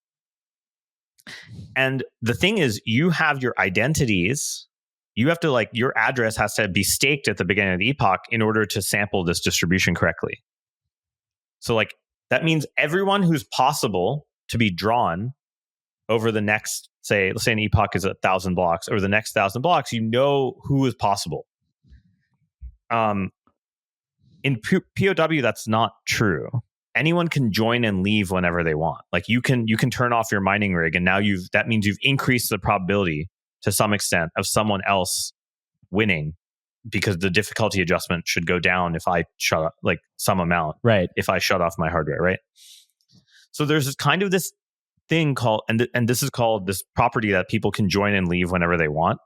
And the thing is, you have your identities. You have to like, your address has to be staked at the beginning of the epoch in order to sample this distribution correctly. So like, that means everyone who's possible to be drawn over the next, let's say an epoch is 1,000 blocks, over the next 1,000 blocks, who is possible. In POW, that's not true. Anyone can join and leave whenever they want. Like you can turn off your mining rig, and now that means you've increased the probability to some extent of someone else winning, because the difficulty adjustment should go down if I shut up like some amount, right? If I shut off my hardware, right? So there's kind of this thing called, and this is called this property that people can join and leave whenever they want,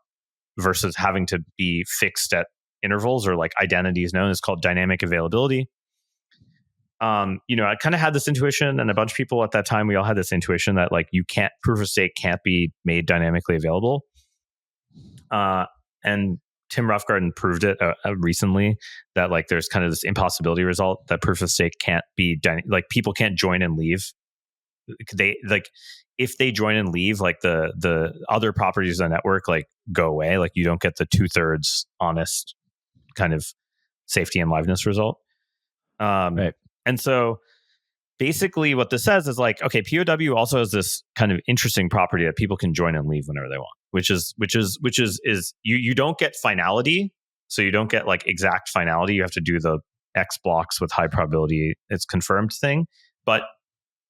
versus having to be fixed at intervals, or like identities known as called dynamic availability. I kind of had this intuition, and a bunch of people at that time, we all had this intuition that like proof of stake can't be made dynamically available. And Tim Roughgarden proved it recently, that like there's kind of this impossibility result that proof of stake can't be like people can't join and leave. They like if they join and leave, like the other properties of the network like go away. Like you don't get the 2/3 honest kind of safety and liveness result. Right. And so basically what this says is like, okay, POW also has this kind of interesting property that people can join and leave whenever they want, which is you don't get finality. So you don't get like exact finality. You have to do the X blocks with high probability it's confirmed thing, but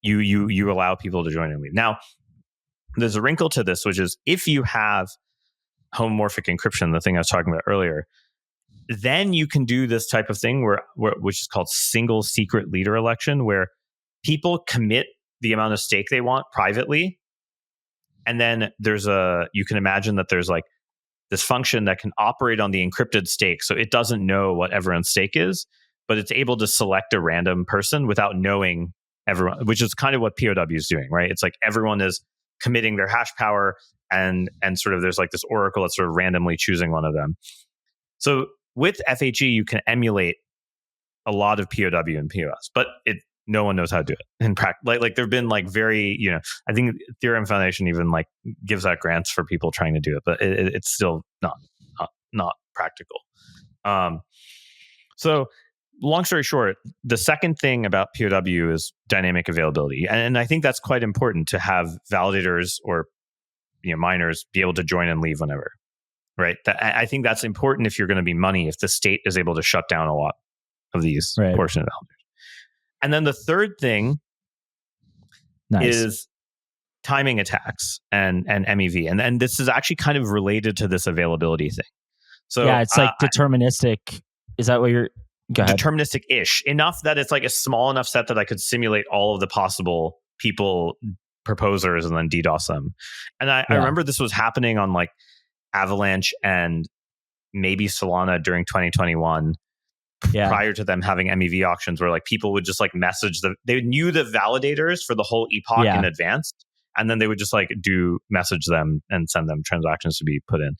you allow people to join and leave. Now, there's a wrinkle to this, which is if you have homomorphic encryption, the thing I was talking about earlier, then you can do this type of thing which is called single secret leader election, where people commit the amount of stake they want privately. And then you can imagine that there's like this function that can operate on the encrypted stake. So it doesn't know what everyone's stake is, but it's able to select a random person without knowing everyone, which is kind of what POW is doing, right? It's like everyone is committing their hash power, and sort of there's like this oracle that's sort of randomly choosing one of them. So with FHE, you can emulate a lot of POW and POS, but no one knows how to do it in practice. Like there've been like very, I think Ethereum Foundation even like gives out grants for people trying to do it, but it's still not practical. So long story short, the second thing about POW is dynamic availability, and I think that's quite important to have validators or miners be able to join and leave whenever. Right. I think that's important if you're going to be money, if the state is able to shut down a lot of these portion of validators. And then the third thing is timing attacks and MEV. And this is actually kind of related to this availability thing. So yeah, it's like deterministic. Is that what you're... Go ahead. Deterministic-ish. Enough that it's like a small enough set that I could simulate all of the possible people, proposers, and then DDoS them. And I remember this was happening on like Avalanche and maybe Solana during 2021, prior to them having MEV auctions, where like people would just like message they knew the validators for the whole epoch in advance, and then they would just like message them and send them transactions to be put in,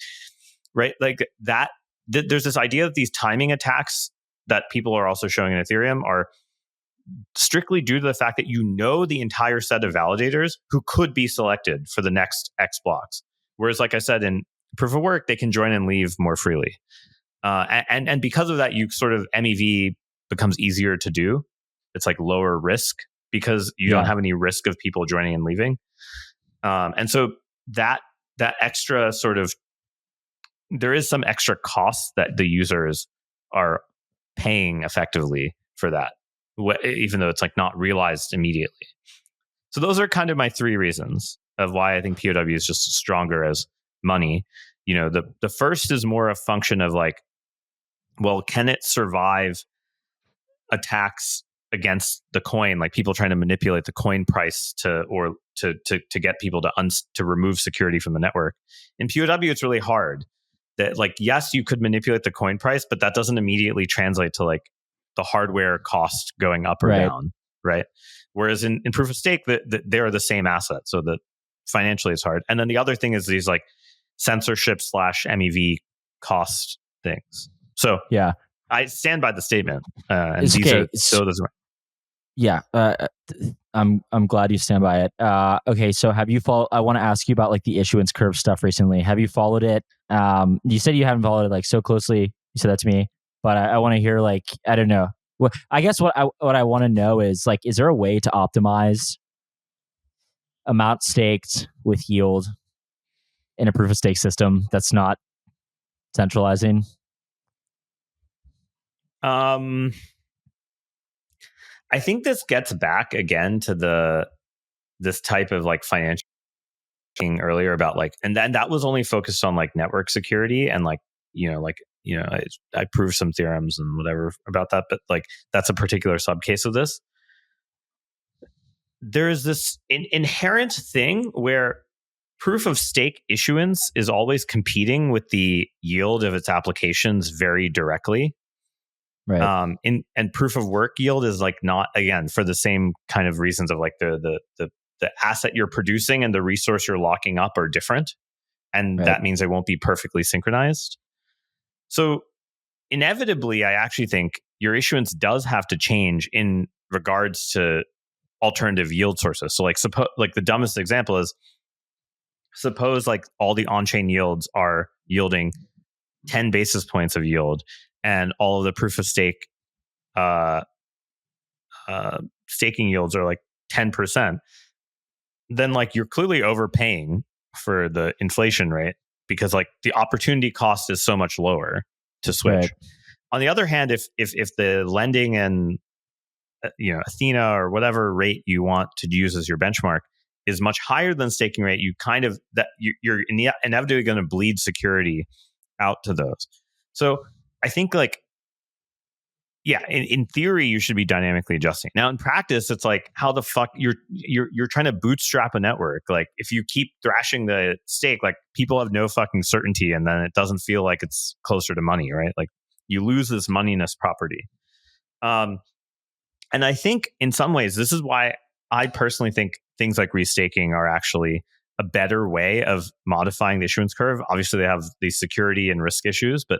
right? Like that. There's this idea that these timing attacks that people are also showing in Ethereum are strictly due to the fact that the entire set of validators who could be selected for the next X blocks. Whereas, like I said, in proof of work, they can join and leave more freely. And because of that, you sort of MEV becomes easier to do. It's like lower risk because you don't have any risk of people joining and leaving. And so that extra sort of, there is some extra cost that the users are paying effectively for that, even though it's like not realized immediately. So those are kind of my three reasons of why I think POW is just stronger as money. The first is more a function of like, well, can it survive attacks against the coin, like people trying to manipulate the coin price to get people to remove security from the network? In POW, it's really hard. That like, yes, you could manipulate the coin price, but that doesn't immediately translate to like the hardware cost going up or down, right? Whereas in proof of stake, they are the same asset, so that financially it's hard. And then the other thing is these like censorship / MEV cost things. So Yeah. I stand by the statement, and It's these okay. are so those. Yeah. I'm glad you stand by it. Okay. So have you followed? I want to ask you about like the issuance curve stuff recently. Have you followed it? You said you haven't followed it like so closely. You said that to me, but I want to hear like I don't know. Well, I guess what I want to know is like, is there a way to optimize amount staked with yield in a proof of stake system that's not centralizing? I think this gets back again to this type of like financial earlier about like, and then that was only focused on like network security and like I proved some theorems and whatever about that, but like that's a particular subcase of this. There is this inherent thing where proof of stake issuance is always competing with the yield of its applications very directly. Right. And proof of work yield is like not, again, for the same kind of reasons of like the asset you're producing and the resource you're locking up are different. And Right. that means they won't be perfectly synchronized. So inevitably, I actually think your issuance does have to change in regards to alternative yield sources. So like the dumbest example is suppose like all the on-chain yields are yielding 10 basis points of yield and all of the proof of stake staking yields are like 10%. Then like you're clearly overpaying for the inflation rate because like the opportunity cost is so much lower to switch. Right. On the other hand, if the lending and Athena or whatever rate you want to use as your benchmark is much higher than staking rate, you kind of you're inevitably going to bleed security out to those. So I think like, yeah, in theory you should be dynamically adjusting. Now in practice, it's like how the fuck you're trying to bootstrap a network. Like if you keep thrashing the stake, like people have no fucking certainty, and then it doesn't feel like it's closer to money, right? Like you lose this moneyness property. And I think in some ways this is why I personally think things like restaking are actually a better way of modifying the issuance curve. Obviously, they have these security and risk issues, but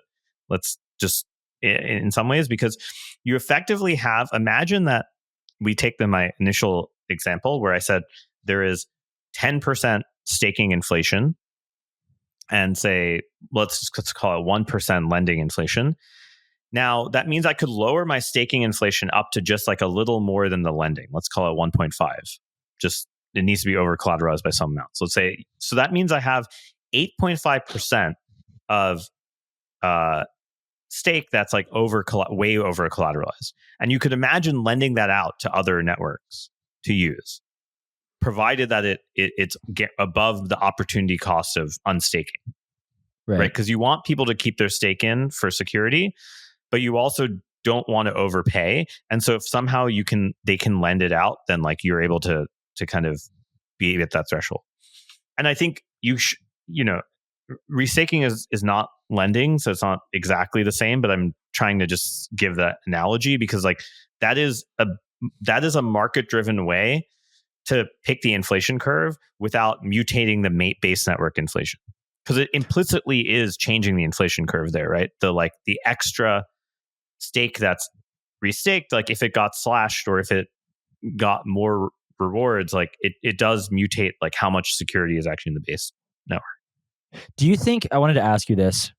let's just in some ways, because you effectively have, imagine that we take my initial example where I said there is 10% staking inflation and say, let's call it 1% lending inflation. Now, that means I could lower my staking inflation up to just like a little more than the lending. Let's call it 1.5. Just it needs to be over collateralized by some amount. So let's say, so that means I have 8.5% of stake that's like way over collateralized. And you could imagine lending that out to other networks to use, provided that it's get above the opportunity cost of unstaking. Right? Because you want people to keep their stake in for security, but you also don't want to overpay. And so if somehow they can lend it out, then like you're able to kind of be at that threshold. And I think restaking is not lending, so it's not exactly the same, but I'm trying to just give that analogy because like that is a market driven way to pick the inflation curve without mutating the base network inflation, because it implicitly is changing the inflation curve there, right? The extra stake that's restaked, like if it got slashed or if it got more rewards, like it does mutate like how much security is actually in the base network. Do you think, I wanted to ask you this,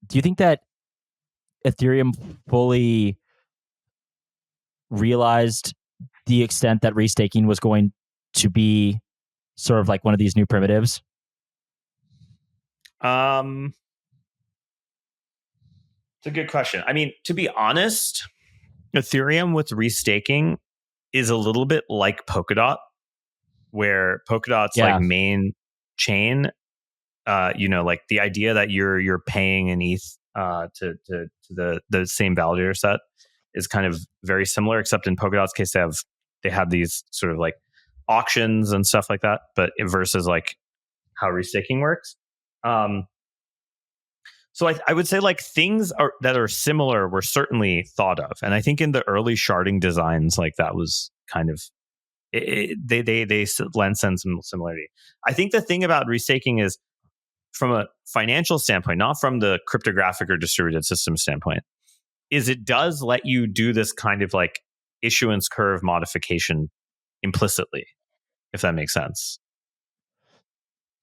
do you think that Ethereum fully realized the extent that restaking was going to be sort of like one of these new primitives? It's a good question. I mean, to be honest, Ethereum with restaking is a little bit like Polkadot, where Polkadot's like main chain, like the idea that you're paying an ETH to the same validator set is kind of very similar, except in Polkadot's case they have these sort of like auctions and stuff like that, but versus like how restaking works. So I would say like things that are similar were certainly thought of, and I think in the early sharding designs, like that was kind of they lend some similarity. I think the thing about restaking is from a financial standpoint, not from the cryptographic or distributed system standpoint, is it does let you do this kind of like issuance curve modification implicitly, if that makes sense.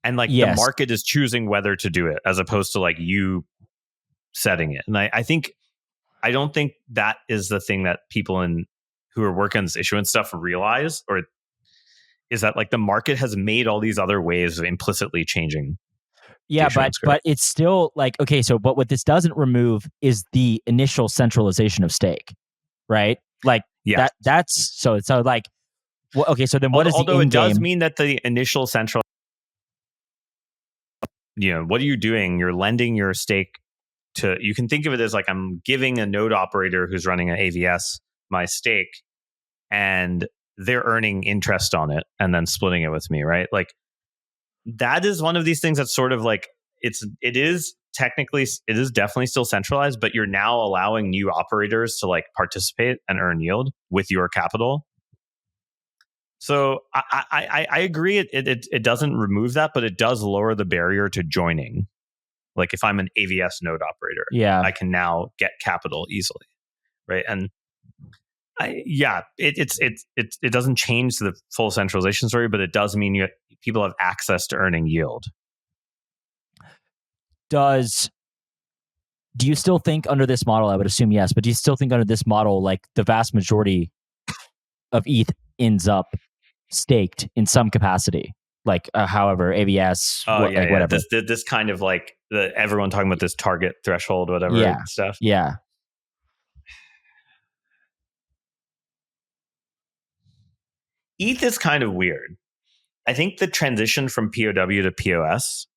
And like the market is choosing whether to do it as opposed to like you setting it. And I don't think that is the thing that people who are working on this issuance stuff realize, or is that like the market has made all these other ways of implicitly changing. Yeah, but it's still like, okay, so but what this doesn't remove is the initial centralization of stake, right? Like that's so like, well, okay, so then what is the although it in-game? does mean that the initial central, what are you doing? You're lending your stake to, you can think of it as like I'm giving a node operator who's running an AVS my stake, and they're earning interest on it and then splitting it with me, right? Like that is one of these things that's sort of like it is definitely still centralized, but you're now allowing new operators to like participate and earn yield with your capital. So I agree. It doesn't remove that, but it does lower the barrier to joining. Like if I'm an AVS node operator, I can now get capital easily, right? And it doesn't change the full centralization story, but it does mean people have access to earning yield. Do you still think under this model? I would assume yes, but do you still think under this model, like the vast majority of ETH ends up staked in some capacity? Like, however, AVS, whatever. This kind of like everyone talking about this target threshold, whatever stuff. Yeah. ETH is kind of weird. I think the transition from POW to POS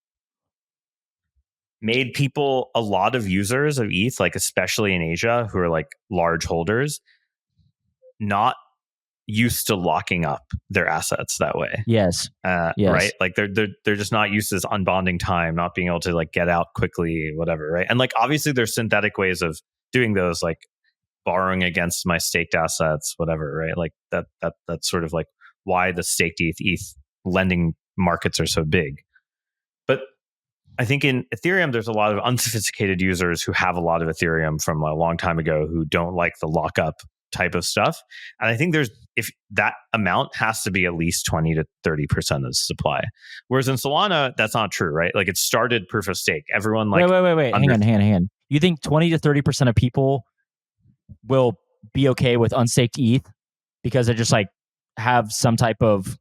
made a lot of users of ETH, like especially in Asia, who are like large holders, not used to locking up their assets that way. Yes. Right. Like they're just not used to this unbonding time, not being able to like get out quickly, whatever. Right. And like obviously there's synthetic ways of doing those, like borrowing against my staked assets, whatever. Right. Like that's sort of like why the staked ETH lending markets are so big. But I think in Ethereum, there's a lot of unsophisticated users who have a lot of Ethereum from a long time ago who don't like the lockup type of stuff. And I think if that amount has to be at least 20 to 30% of the supply. Whereas in Solana, that's not true, right? Like it started proof of stake. Everyone like... Wait. Hang on. You think 20 to 30% of people will be okay with unstaked ETH because they just like have some type of...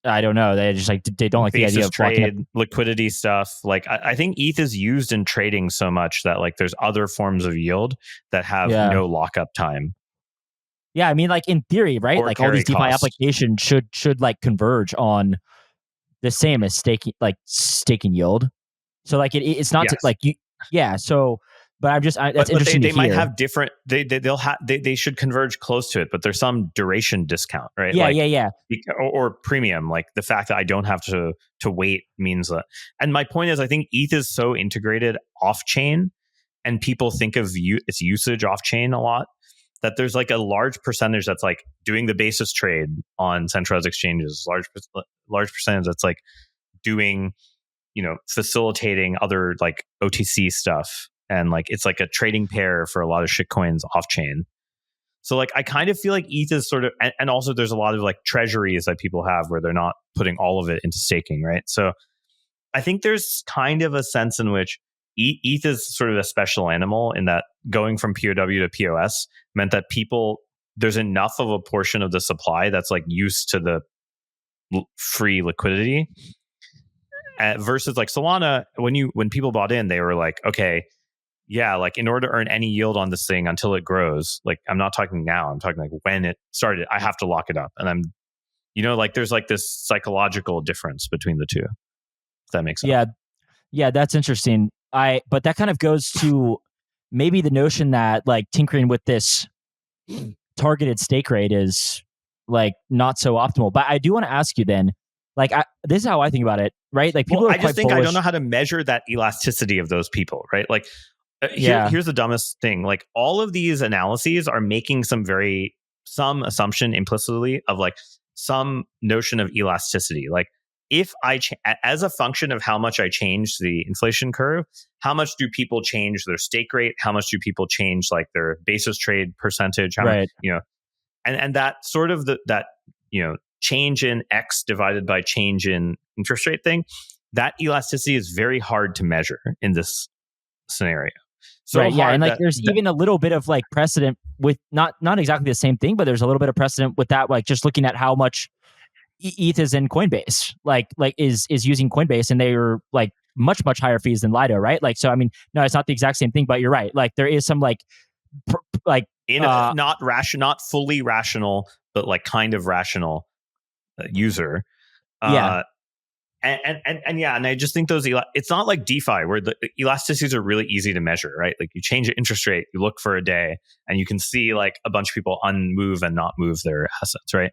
I don't know. They just like they don't like the idea of trade liquidity stuff. Like I think ETH is used in trading so much that like there's other forms of yield that have no lockup time. Yeah, I mean, like in theory, right? Or like all these DeFi cost. applications should like converge on the same as staking yield. So like it's not like you. Yeah. So. But I'm just that's interesting. They might have different. They should converge close to it, but there's some duration discount, right? Yeah. Or premium, like the fact that I don't have to wait means that. And my point is, I think ETH is so integrated off chain, and people think of its usage off chain a lot, that there's like a large percentage that's like doing the basis trade on centralized exchanges. Large percentage that's like doing, facilitating other like OTC stuff. And like it's like a trading pair for a lot of shitcoins off chain. So like I kind of feel like ETH is sort of, and also there's a lot of like treasuries that people have where they're not putting all of it into staking, right? So I think there's kind of a sense in which ETH is sort of a special animal in that going from POW to POS meant that there's enough of a portion of the supply that's like used to the free liquidity. Versus like Solana, when people bought in, they were like, okay, yeah, like in order to earn any yield on this thing until it grows, like I'm not talking now, I'm talking like when it started, I have to lock it up. And like there's like this psychological difference between the two. If that makes sense. Yeah, that's interesting. But that kind of goes to maybe the notion that like tinkering with this targeted stake rate is like not so optimal. But I do want to ask you then, like this is how I think about it, right? Like people I don't know how to measure that elasticity of those people, right? Like here's the dumbest thing. Like all of these analyses are making some very some assumption implicitly of like some notion of elasticity. Like if as a function of how much I change the inflation curve, how much do people change their stake rate? How much do people change like their basis trade percentage? How much, and that sort of that change in X divided by change in interest rate thing, that elasticity is very hard to measure in this scenario. So right, yeah, and like there's even a little bit of like precedent with not exactly the same thing, but there's a little bit of precedent with that, like just looking at how much ETH is in Coinbase, like is using Coinbase, and they are like much higher fees than Lido, right? Like, so I mean, no, it's not the exact same thing, but you're right. Like there is some like not fully rational, but like kind of rational user. Yeah. And I just think those it's not like DeFi where the elasticities are really easy to measure, right? Like you change the interest rate, you look for a day, and you can see like a bunch of people unmove and not move their assets, right?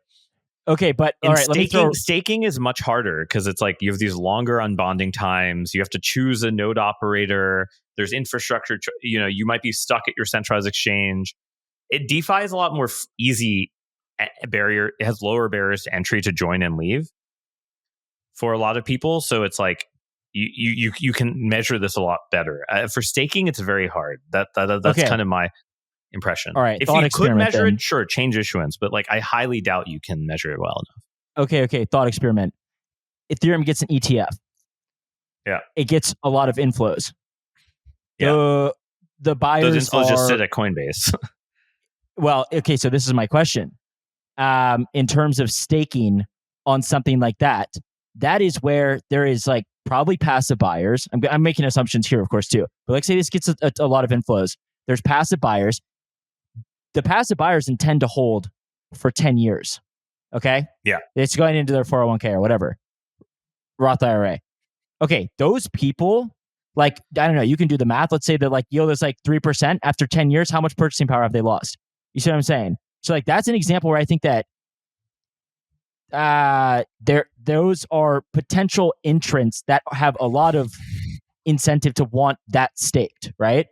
Okay, but all right, staking is much harder because it's like you have these longer unbonding times. You have to choose a node operator. There's infrastructure. You might be stuck at your centralized exchange. DeFi is a lot more easy barrier. It has lower barriers to entry to join and leave for a lot of people. So it's like you can measure this a lot better. For staking, it's very hard. That's kind of my impression. All right, if you could measure it, sure, change issuance, but like I highly doubt you can measure it well enough. Okay, thought experiment. Ethereum gets an ETF. Yeah, it gets a lot of inflows. Yeah, the buyers those inflows just sit at Coinbase. Well, okay, so this is my question. In terms of staking on something like that is where there is like probably passive buyers. I'm making assumptions here, of course, too. But like say this gets a lot of inflows. There's passive buyers. The passive buyers intend to hold for 10 years. Okay? Yeah. It's going into their 401k or whatever. Roth IRA. Okay, those people, like, I don't know, you can do the math. Let's say that like yield is like 3% after 10 years. How much purchasing power have they lost? You see what I'm saying? So like that's an example where I think that those are potential entrants that have a lot of incentive to want that staked, right?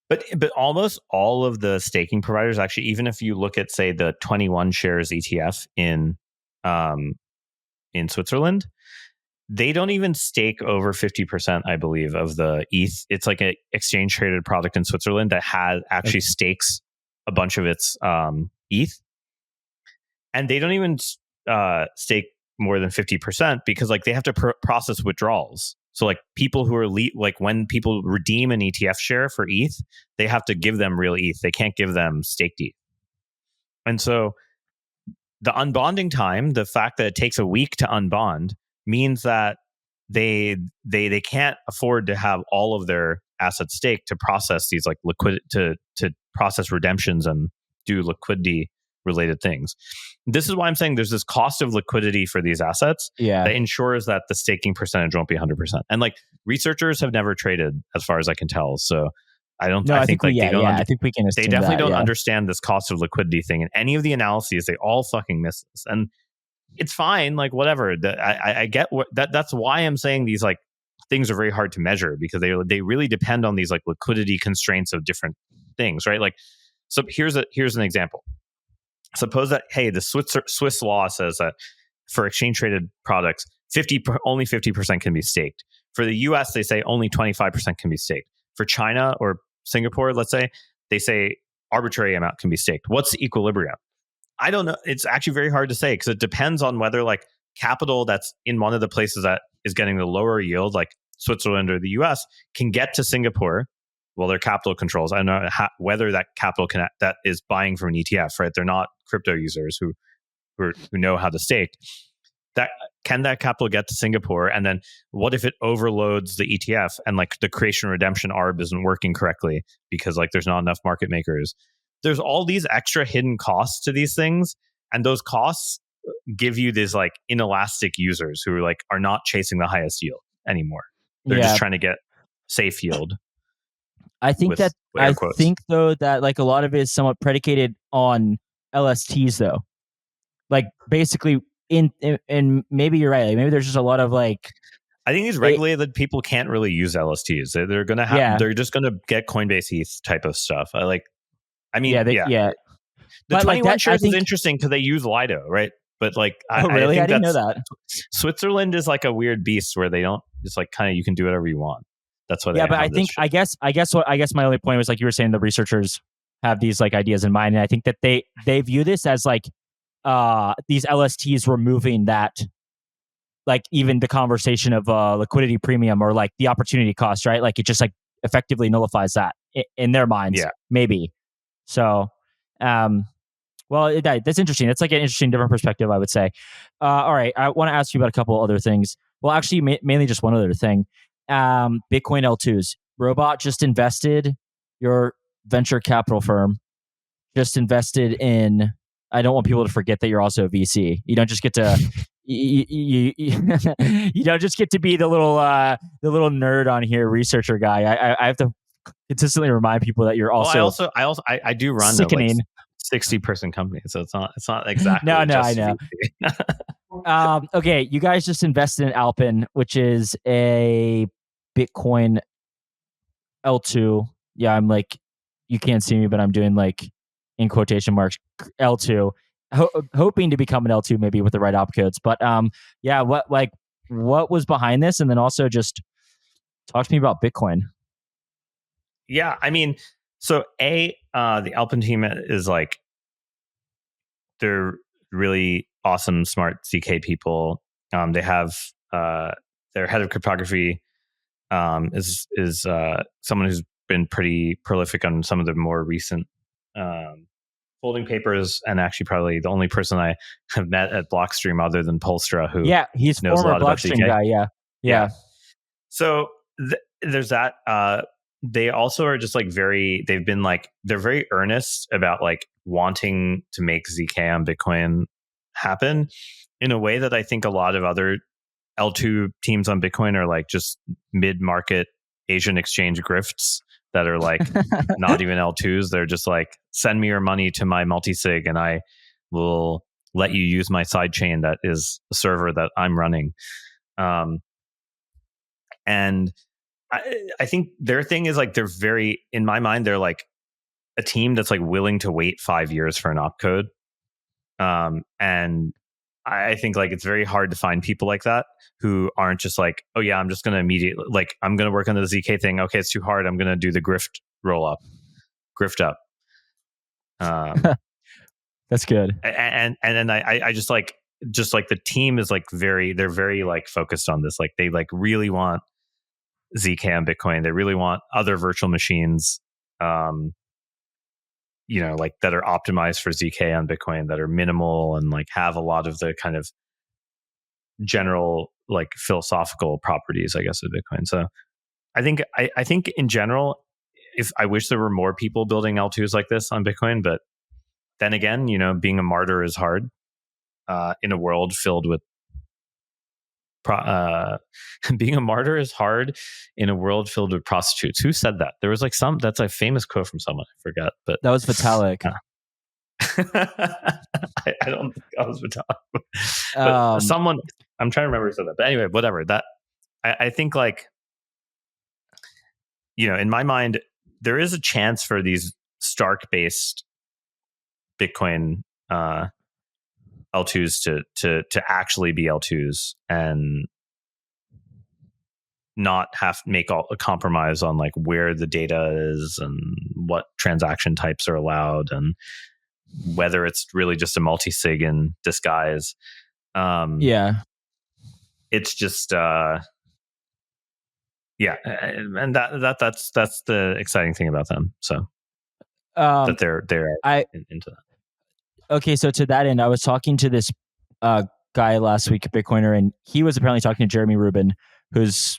But almost all of the staking providers, actually, even if you look at say the 21 shares ETF in Switzerland, they don't even stake over 50%, I believe, of the ETH. It's like an exchange traded product in Switzerland that actually stakes a bunch of its ETH. And they don't even stake more than 50% because like they have to process withdrawals. So like people who are like when people redeem an ETF share for ETH, they have to give them real ETH. They can't give them staked ETH. And so the unbonding time, the fact that it takes a week to unbond, means that they can't afford to have all of their assets staked to process these like to process redemptions and do liquidity related things. This is why I'm saying there's this cost of liquidity for these assets that ensures that the staking percentage won't be 100%. And like researchers have never traded, as far as I can tell. So I don't. No, I think like they don't. I think we can. They definitely don't understand this cost of liquidity thing. And any of the analyses, they all fucking miss this. And it's fine. Like whatever. I get what that's why I'm saying these like things are very hard to measure because they really depend on these like liquidity constraints of different things, right? Like, so here's an example. Suppose that, hey, the Swiss law says that for exchange traded products, only 50% can be staked. For the US, they say only 25% can be staked. For China or Singapore, let's say, they say arbitrary amount can be staked. What's the equilibrium? I don't know. It's actually very hard to say because it depends on whether like capital that's in one of the places that is getting the lower yield, like Switzerland or the US, can get to Singapore. Well, their capital controls. I don't know whether that capital that is buying from an ETF, right? They're not crypto users who know how to stake. That capital get to Singapore? And then what if it overloads the ETF and like the creation redemption arb isn't working correctly because like there's not enough market makers? There's all these extra hidden costs to these things, and those costs give you these like inelastic users who are not chasing the highest yield anymore. They're just trying to get safe yield. I think though that like a lot of it is somewhat predicated on LSTs though. Like basically and maybe you're right. Like maybe there's just a lot of like I think these regulated people can't really use LSTs. They're gonna have they're just gonna get Coinbase ETH type of stuff. The But, like, 21 that- I shares think- is interesting because they use Lido, right? But like, Oh, really? think I didn't know that's- that. Switzerland is like a weird beast where they don't. It's like kind of you can do whatever you want. That's why. Yeah, but I think I guess my only point was, like you were saying, the researchers have these like ideas in mind, and I think that they view this as like these LSTs removing that, like, even the conversation of liquidity premium or like the opportunity cost, right? Like, it just like effectively nullifies that in their minds. Yeah. Maybe. So, well, that's interesting. It's like an interesting, different perspective, I would say. All right, I want to ask you about a couple other things. Well, actually, mainly just one other thing. Bitcoin L2s. Robot just invested. Your venture capital firm just invested in. I don't want people to forget that you're also a VC. You don't just get to. You don't just get to be the little nerd on here, researcher guy. I have to consistently remind people that you're also. I do run sickening. a 60-person company, so it's not exactly. No, just I know. VC. Okay, you guys just invested in Alpen, which is a Bitcoin L2. Yeah, I'm like, you can't see me, but I'm doing like in quotation marks L2, hoping to become an L2 maybe with the right opcodes. But yeah, what was behind this, and then also just talk to me about Bitcoin. Yeah, I mean, so the Alpen team is like, they're really awesome, smart ZK people. They have their head of cryptography is someone who's been pretty prolific on some of the more recent folding papers, and actually probably the only person I have met at Blockstream other than Polstra who he's knows former a lot about Blockstream ZK. guy. Yeah. So there's that. They also are just like they've been like, they're very earnest about like wanting to make ZK on Bitcoin happen in a way that I think a lot of other L2 teams on Bitcoin are like just mid-market Asian exchange grifts that are like not even L2s. They're just like, send me your money to my multi-sig and I will let you use my side chain that is a server that I'm running. And I think their thing is like, they're very, in my mind, they're like a team that's like willing to wait 5 years for an opcode. And I think like it's very hard to find people like that who aren't just like, oh yeah, I'm just going to immediately, like, I'm going to work on the ZK thing. Okay, it's too hard. I'm going to do the grift up. That's good. And then I just like the team is like they're very like focused on this. Like they like really want ZK on Bitcoin. They really want other virtual machines, like that are optimized for ZK on Bitcoin, that are minimal and like have a lot of the kind of general like philosophical properties, I guess, of Bitcoin. So I think in general, if I wish there were more people building L2s like this on Bitcoin, but then again, being a martyr is hard in a world filled with being a martyr is hard in a world filled with prostitutes. Who said that? There was like that's a famous quote from someone. I forgot, but That was Vitalik. I don't think that was Vitalik. But someone, I'm trying to remember who said that. But anyway, whatever. That I think like, in my mind, there is a chance for these Stark based Bitcoin L2s to actually be L2s and not have to make a compromise on like where the data is and what transaction types are allowed and whether it's really just a multi-sig in disguise. It's just and that's the exciting thing about them. So that they're into that. Okay, so to that end, I was talking to this guy last week, a Bitcoiner, and he was apparently talking to Jeremy Rubin, who's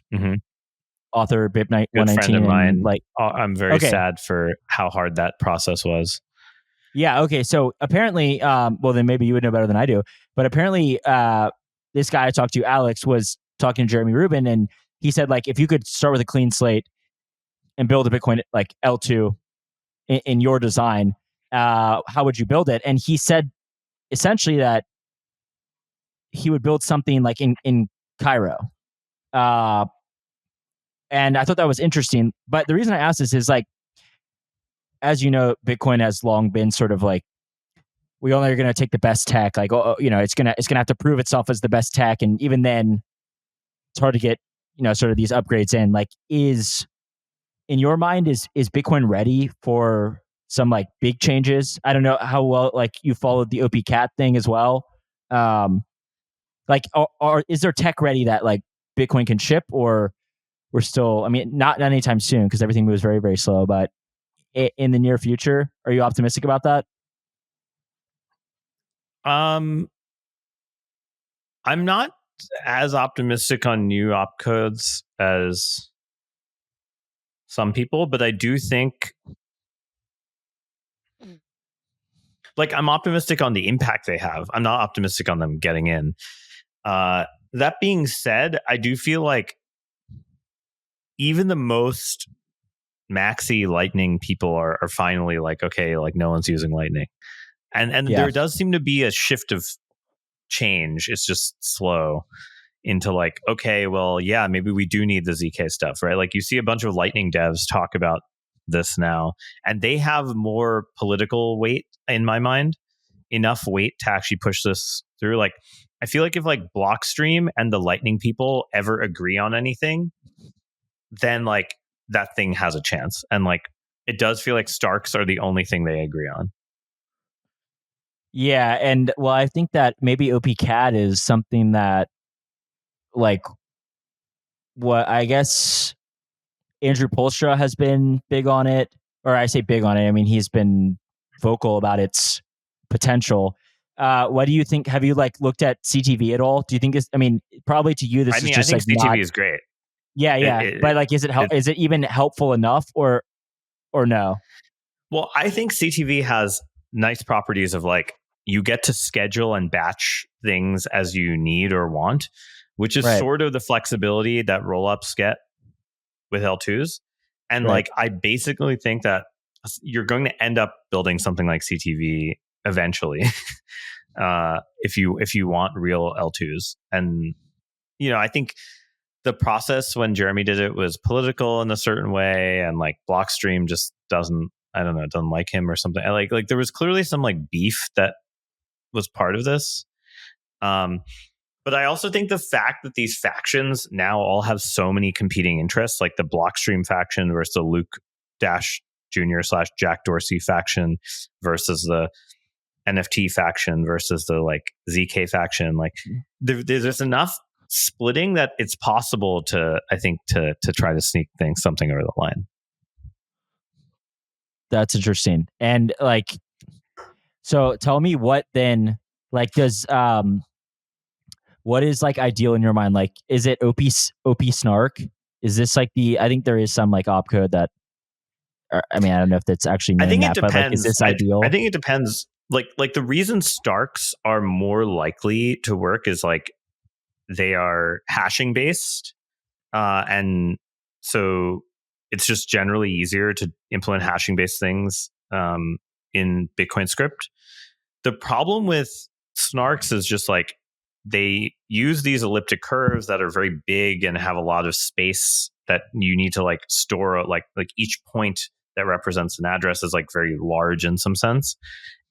author of BIP 119. Friend of mine. Like, I'm very sad for how hard that process was. Yeah. Okay. So apparently, well, then maybe you would know better than I do. But apparently, this guy I talked to, Alex, was talking to Jeremy Rubin, and he said, like, if you could start with a clean slate and build a Bitcoin like L2 in your design, how would you build it? And he said essentially that he would build something like in Cairo. And I thought that was interesting. But the reason I asked this is, like, as you know, Bitcoin has long been sort of like we only are going to take the best tech. Like, it's gonna have to prove itself as the best tech, and even then, it's hard to get sort of these upgrades in. Like, in your mind, is Bitcoin ready for some like big changes? I don't know how well like you followed the OP thing as well. Like, is there tech ready that like Bitcoin can ship, or we're still? I mean, not anytime soon because everything moves very, very slow. But in the near future, are you optimistic about that? I'm not as optimistic on new opcodes as some people, but I do think like I'm optimistic on the impact they have. I'm not optimistic on them getting in. That being said, I do feel like even the most maxi Lightning people are finally like, okay, like no one's using Lightning. And there does seem to be a shift of change. It's just slow into like, okay, well, yeah, maybe we do need the ZK stuff, right? Like you see a bunch of Lightning devs talk about this now, and they have more political weight in my mind, enough weight to actually push this through. Like, I feel like if like Blockstream and the Lightning people ever agree on anything, then like that thing has a chance. And like, it does feel like Starks are the only thing they agree on. Yeah, and well, I think that maybe OPCAD is something that, like, what I guess Andrew Polstra has been big on it, or I say big on it. I mean, he's been vocal about its potential. What do you think? Have you like looked at CTV at all? Do you think it's? I mean, probably to you, this is just I think like CTV is great. Yeah. But like, is it even helpful enough, or no? Well, I think CTV has nice properties of like you get to schedule and batch things as you need or want, which is sort of the flexibility that rollups get with L2s. And like, I basically think that you're going to end up building something like CTV eventually, if you want real L2s. And I think the process when Jeremy did it was political in a certain way, and like Blockstream just doesn't like him or something. Like there was clearly some like beef that was part of this. But I also think the fact that these factions now all have so many competing interests, like the Blockstream faction versus the Luke Dash Jr. / Jack Dorsey faction versus the NFT faction versus the like ZK faction, like there's enough splitting that it's possible to, I think, to try to sneak something over the line. That's interesting. And like, so tell me what then, like, does what is like ideal in your mind? Like, is it OP snark? Is this like I think there is some like opcode that, I mean, I don't know if that's actually named I think that, it depends. But like, is this ideal? I think it depends. Like the reason Starks are more likely to work is like they are hashing based, and so it's just generally easier to implement hashing based things in Bitcoin script. The problem with Snarks is just like they use these elliptic curves that are very big and have a lot of space that you need to like store. Like each point that represents an address is like very large in some sense,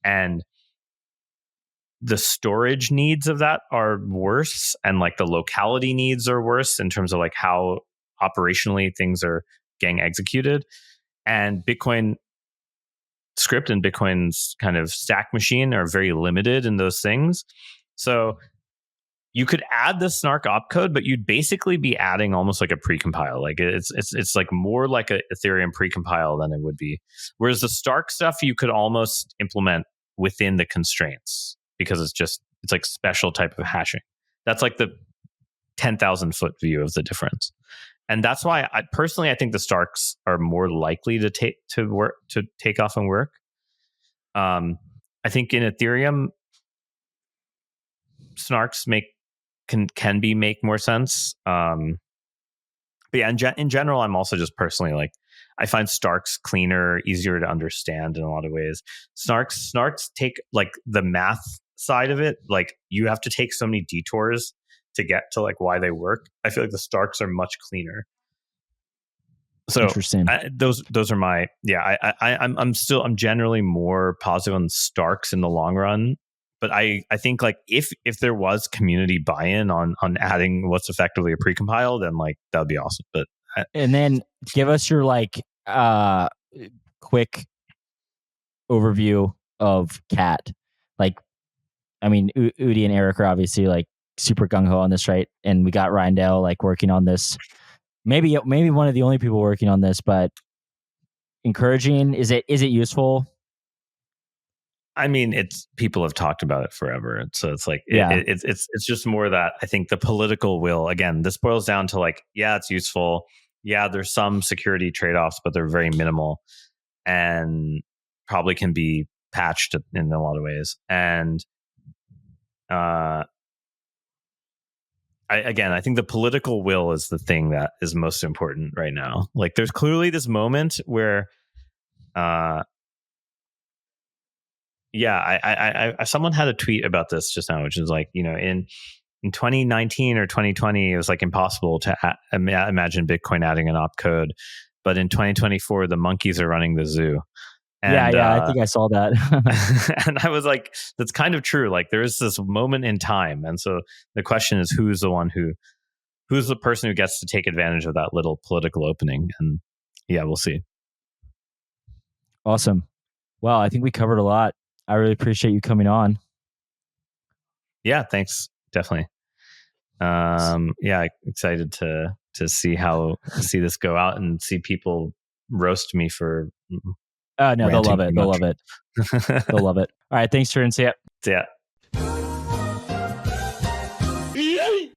and the storage needs of that are worse, and like the locality needs are worse in terms of like how operationally things are getting executed. And Bitcoin script and Bitcoin's kind of stack machine are very limited in those things. So you could add the snark opcode, but you'd basically be adding almost like a precompile. Like it's like more like a Ethereum precompile than it would be. Whereas the Stark stuff you could almost implement within the constraints, because it's like special type of hashing. That's like the 10,000 foot view of the difference. And that's why I think the Starks are more likely to take off and work. I think in Ethereum, Snarks can make more sense. But yeah, in general, I'm also just personally like, I find Starks cleaner, easier to understand in a lot of ways. Snarks take like the math side of it. Like you have to take so many detours to get to like why they work. I feel like the Starks are much cleaner. So Interesting. those are my I'm generally more positive on Starks in the long run, but I think like if there was community buy-in on adding what's effectively a precompile, then like that would be awesome. But and then give us your like quick overview of Cat. Like, I mean, Udi and Eric are obviously like super gung ho on this, right? And we got Rindell like working on this. Maybe one of the only people working on this, but encouraging. Is it useful? I mean, people have talked about it forever, so it's like it's just more that I think the political will. Again, this boils down to like, yeah, it's useful. Yeah, there's some security trade-offs, but they're very minimal, and probably can be patched in a lot of ways. And I think the political will is the thing that is most important right now. Like, there's clearly this moment where, someone had a tweet about this just now, which is like, in 2019 or 2020, it was like impossible to imagine Bitcoin adding an opcode, but in 2024, the monkeys are running the zoo. And, I think I saw that. And I was like, that's kind of true. Like, there is this moment in time. And so the question is, who's the person who gets to take advantage of that little political opening? And yeah, we'll see. Awesome. Well, I think we covered a lot. I really appreciate you coming on. Yeah, thanks. Definitely. Excited to see this go out and see people roast me for no, they'll love it. They'll love it. They'll love it. All right. Thanks, Tarun. See ya. Yeah.